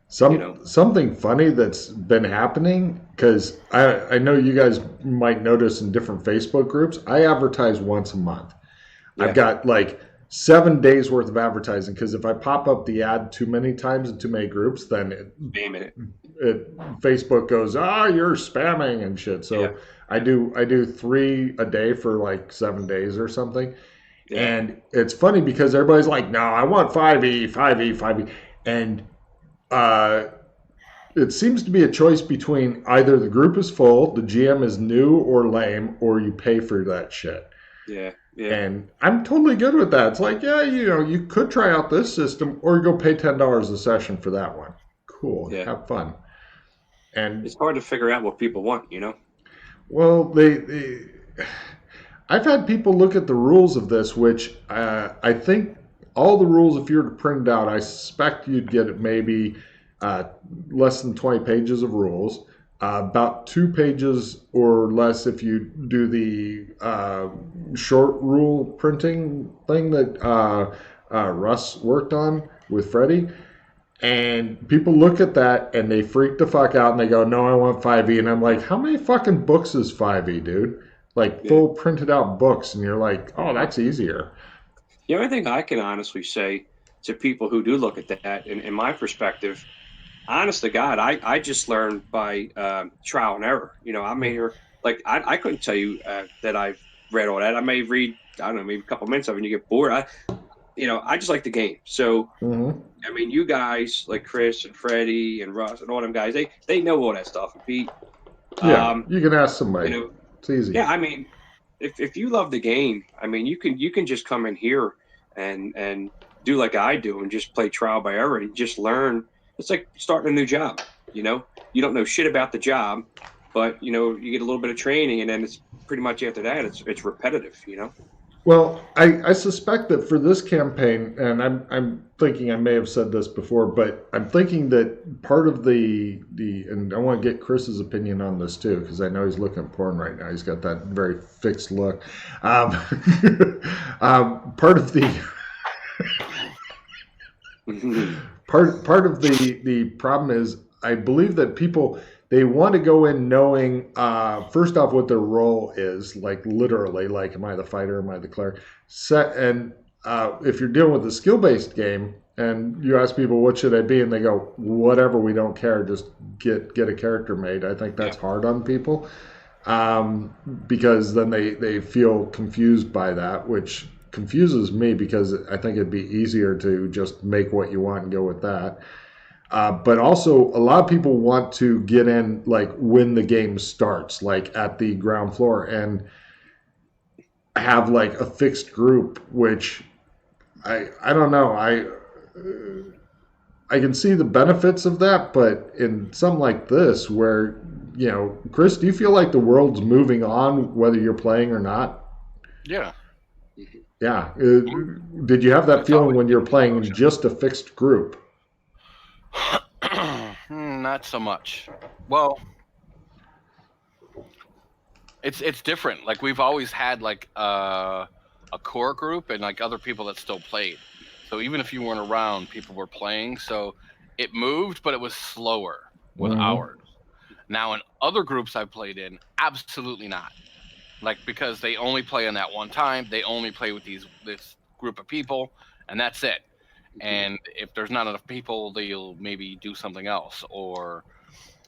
S2: something funny that's been happening, because I know you guys might notice in different Facebook groups, I advertise once a month. Yeah. I've got like 7 days worth of advertising, because if I pop up the ad too many times in too many groups, then Facebook goes, you're spamming and shit. So yeah. I do 3 a day for like 7 days or something. Yeah. And it's funny because everybody's like, no, I want 5e. And it seems to be a choice between either the group is full, the GM is new or lame, or you pay for that shit.
S4: Yeah.
S2: And I'm totally good with that. It's like, yeah, you could try out this system, or you go pay $10 a session for that one. Cool. Yeah. Have fun. And
S4: it's hard to figure out what people want,
S2: Well, I've had people look at the rules of this, which I think all the rules, if you were to print it out, I suspect you'd get it maybe less than 20 pages of rules, about 2 pages or less if you do the short rule printing thing that Russ worked on with Freddie. And people look at that and they freak the fuck out and they go, no, I want 5e. And I'm like, how many fucking books is 5e, dude? Like full printed out books. And you're like, oh, that's easier.
S4: The only thing I can honestly say to people who do look at that, in my perspective, honest to God, I just learned by trial and error. I may hear, like, I couldn't tell you that I've read all that. I may read, I don't know, maybe a couple minutes of it and you get bored. I just like the game. So, I mean, you guys, like Chris and Freddie and Russ and all them guys, they know all that stuff. And Pete.
S2: Yeah, you can ask somebody. It's easy.
S4: Yeah, I mean, if you love the game, I mean, you can just come in here and do like I do and just play trial by error and just learn. It's like starting a new job. You don't know shit about the job, but you get a little bit of training, and then it's pretty much after that it's repetitive.
S2: Well, I suspect that for this campaign, and I'm thinking I may have said this before, but I'm thinking that part of the and I want to get Chris's opinion on this too, because I know he's looking at porn right now. He's got that very fixed look. Part of the part of the problem is, I believe that people, they want to go in knowing, first off, what their role is, like literally, like, am I the fighter, am I the cleric? And if you're dealing with a skill-based game, and you ask people, what should I be? And they go, whatever, we don't care, just get a character made. I think that's hard on people, because then they feel confused by that, which confuses me, because I think it'd be easier to just make what you want and go with that. But also, a lot of people want to get in, like, when the game starts, like, at the ground floor, and have, like, a fixed group, which I don't know. I can see the benefits of that, but in something like this, where, Chris, do you feel like the world's moving on, whether you're playing or not?
S3: Yeah.
S2: Yeah. Did you have that
S3: It's
S2: feeling
S3: always
S2: when you're playing
S3: emotion.
S2: just a fixed group?
S3: Not so much. Well, it's different. Like we've always had like a core group and like other people that still played. So even if you weren't around, people were playing. So it moved, but it was slower with ours. Now in other groups I played in, absolutely not. Like because they only play on that one time, they only play with this group of people, and that's it. And if there's not enough people, they'll maybe do something else, or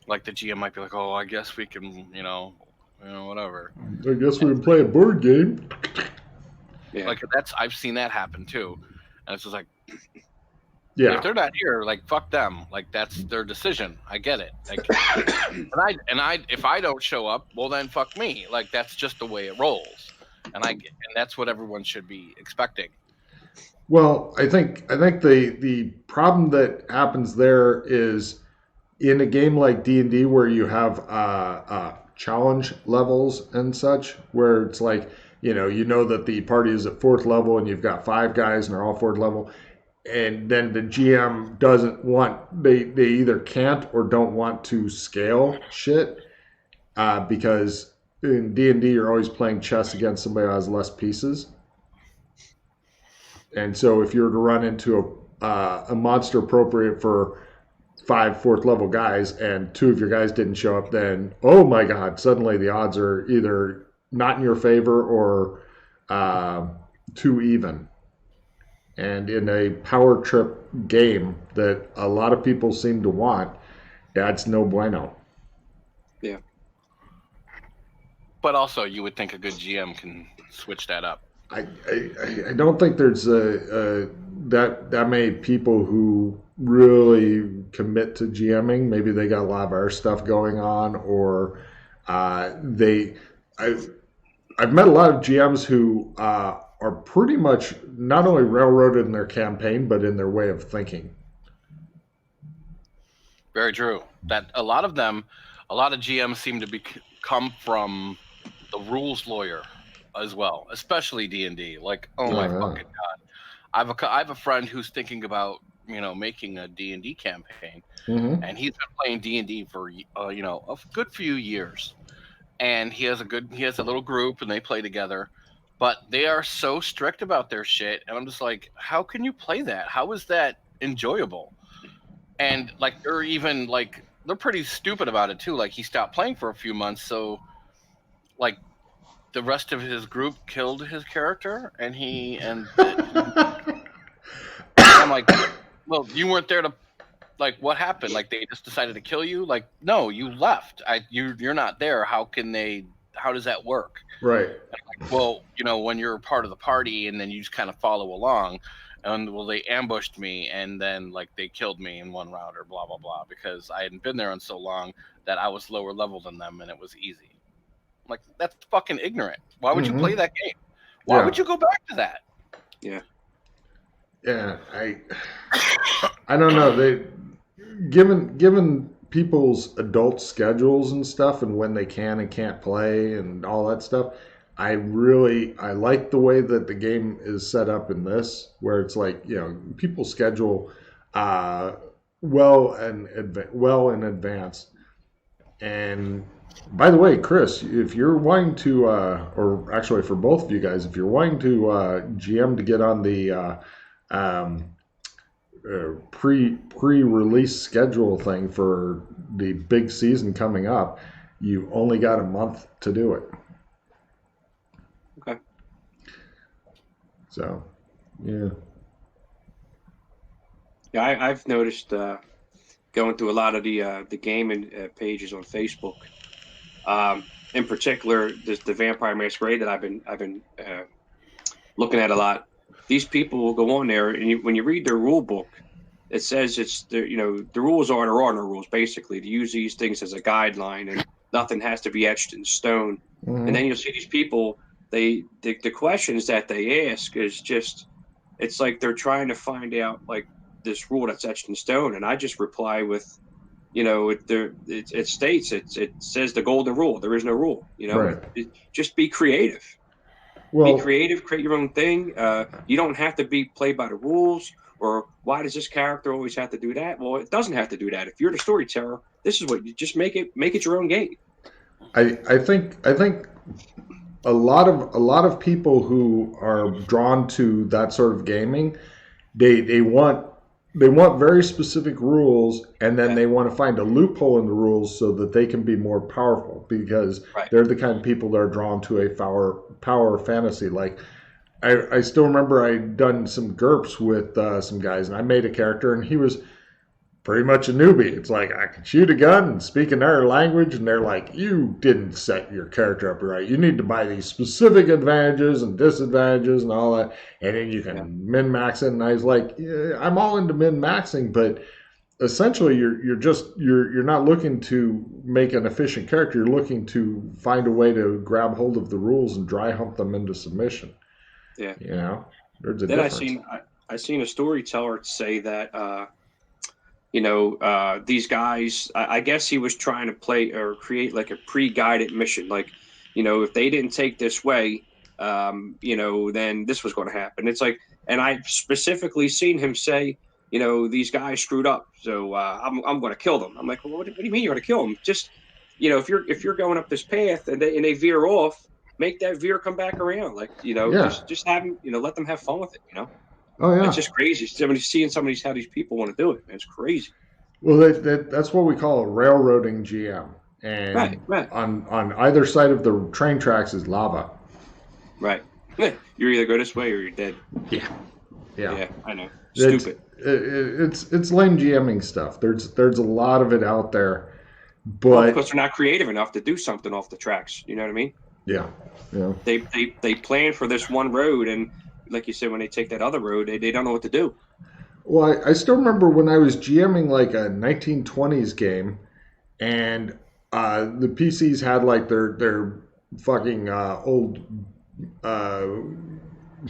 S3: like the GM might be like, "Oh, I guess we can, whatever."
S2: I guess we can play a board game.
S4: Yeah.
S3: Like I've seen that happen too, and it's just like,
S2: Yeah.
S3: if they're not here, like fuck them. Like that's their decision. I get it. Like, if I don't show up, well then fuck me. Like that's just the way it rolls, and that's what everyone should be expecting.
S2: Well, I think the problem that happens there is in a game like D&D where you have challenge levels and such, where it's like you know that the party is at 4th level and you've got 5 guys and they're all 4th level, and then the GM doesn't want they either can't or don't want to scale shit because in D&D you're always playing chess against somebody who has less pieces. And so if you were to run into a monster appropriate for 5 4th level guys and 2 of your guys didn't show up, then oh my god, suddenly the odds are either not in your favor or too even. And in a power trip game that a lot of people seem to want, that's no bueno.
S4: Yeah.
S3: But also, you would think a good GM can switch that up.
S2: I don't think there's that many people who really commit to GMing. Maybe they got a lot of our stuff going on, or I've met a lot of GMs who are pretty much not only railroaded in their campaign, but in their way of thinking.
S3: Very true. That a lot of GMs seem to come from the rules lawyer as well, especially D&D. Like, my fucking god, I have a friend who's thinking about making a D&D campaign, and he's been playing D&D for a good few years, and he has a little group and they play together, but they are so strict about their shit, and I'm just like, how can you play that? How is that enjoyable? And like they're pretty stupid about it too. Like he stopped playing for a few months, so like the rest of his group killed his character, and I'm like, well, you weren't there to, like, what happened? Like they just decided to kill you? Like, no, you left. You're not there. How does that work?
S2: Right.
S3: Like, well, when you're part of the party and then you just kind of follow along, and well, they ambushed me and then like they killed me in one round or blah blah blah because I hadn't been there in so long that I was lower level than them and it was easy. Like that's fucking ignorant. Why would you play that game? Why would you go back to that?
S4: Yeah.
S2: Yeah, I don't know. Given people's adult schedules and stuff and when they can and can't play and all that stuff, I like the way that the game is set up in this, where it's like people schedule well in advance. And by the way, Chris, if you're wanting to, or actually for both of you guys, if you're wanting to GM to get on the pre-release schedule thing for the big season coming up, you only got a month to do it.
S4: Okay.
S2: So, yeah.
S4: Yeah, I've noticed going through a lot of the gaming pages on Facebook. In particular, the Vampire Masquerade that I've been looking at a lot. These people will go on there, and when you read their rule book, it says the rules are there are no rules, basically, to use these things as a guideline, and nothing has to be etched in stone.
S2: Mm-hmm.
S4: And then you'll see these people, the questions that they ask is just, it's like they're trying to find out like this rule that's etched in stone, and I just reply with, it states it says the golden rule. There is no rule.
S2: Right.
S4: Just be creative. Be creative, create your own thing. You don't have to be played by the rules. Or why does this character always have to do that? Well, it doesn't have to do that. If you're the storyteller, this is what you just make it your own game.
S2: I think a lot of people who are drawn to that sort of gaming, they want very specific rules, and then they want to find a loophole in the rules so that they can be more powerful, because they're the kind of people that are drawn to a power fantasy. Like I still remember I'd done some GURPS with some guys, and I made a character, and he was pretty much a newbie. It's like, I can shoot a gun and speak another language, and they're like, you didn't set your character up right. You need to buy these specific advantages and disadvantages and all that, and then you can min-max it. And I was like, yeah, I'm all into min-maxing, but essentially you're not looking to make an efficient character. You're looking to find a way to grab hold of the rules and dry hump them into submission.
S4: Yeah.
S2: You know, there's a
S4: then
S2: difference.
S4: I seen a storyteller say that these guys, I guess he was trying to play or create like a pre-guided mission. Like, if they didn't take this way, then this was going to happen. It's like, and I specifically seen him say, these guys screwed up, so I'm going to kill them. I'm like, well, what do you mean you're going to kill them? Just, if you're going up this path and they veer off, make that veer come back around. Like, just have them, let them have fun with it,
S2: Oh yeah,
S4: it's just crazy. Seeing how these people want to do it. Man, it's crazy.
S2: Well, that's what we call a railroading GM, and
S4: right.
S2: on either side of the train tracks is lava.
S4: Right. You're either go this way or you're dead.
S2: Yeah.
S4: I know. Stupid.
S2: It's lame GMing stuff. There's a lot of it out there, but
S4: because they're not creative enough to do something off the tracks. You know what I mean?
S2: Yeah.
S4: They plan for this one road, and like you said, when they take that other road, they don't know what to do.
S2: Well, I still remember when I was GMing like a 1920s game, and the PCs had like their fucking old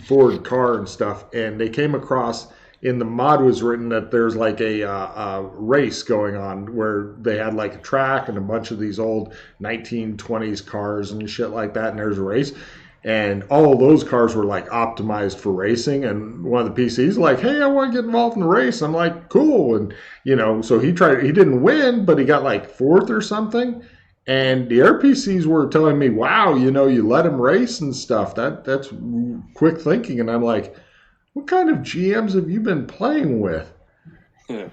S2: Ford car and stuff, and they came across, in the mod was written that there's like a race going on where they had like a track and a bunch of these old 1920s cars and shit like that, and there's a race. And all of those cars were like optimized for racing. And one of the PCs like, hey, I want to get involved in the race. I'm like, cool. And, so he didn't win, but he got like fourth or something. And the RPCs were telling me, wow, you let him race and stuff. That's quick thinking. And I'm like, what kind of GMs have you been playing with? Yeah,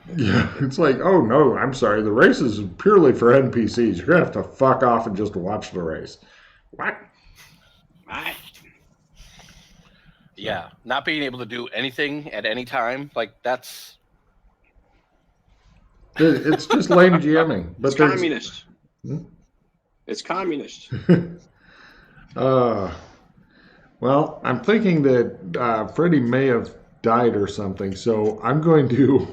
S2: it's like, oh, no, I'm sorry. The race is purely for NPCs. You're going to have to fuck off and just watch the race. What?
S3: Yeah, not being able to do anything at any time, like that's...
S2: It's just lame GMing. But
S4: it's communist. It's communist.
S2: Well, I'm thinking that Freddie may have died or something, so I'm going to...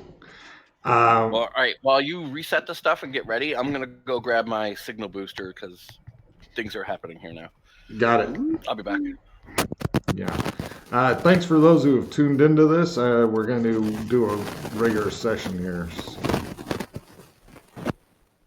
S3: well, all right, while you reset the stuff and get ready, I'm going to go grab my signal booster because things are happening here now.
S2: Got it.
S3: I'll be back.
S2: Yeah. Thanks for those who have tuned into this. We're going to do a rigorous session here.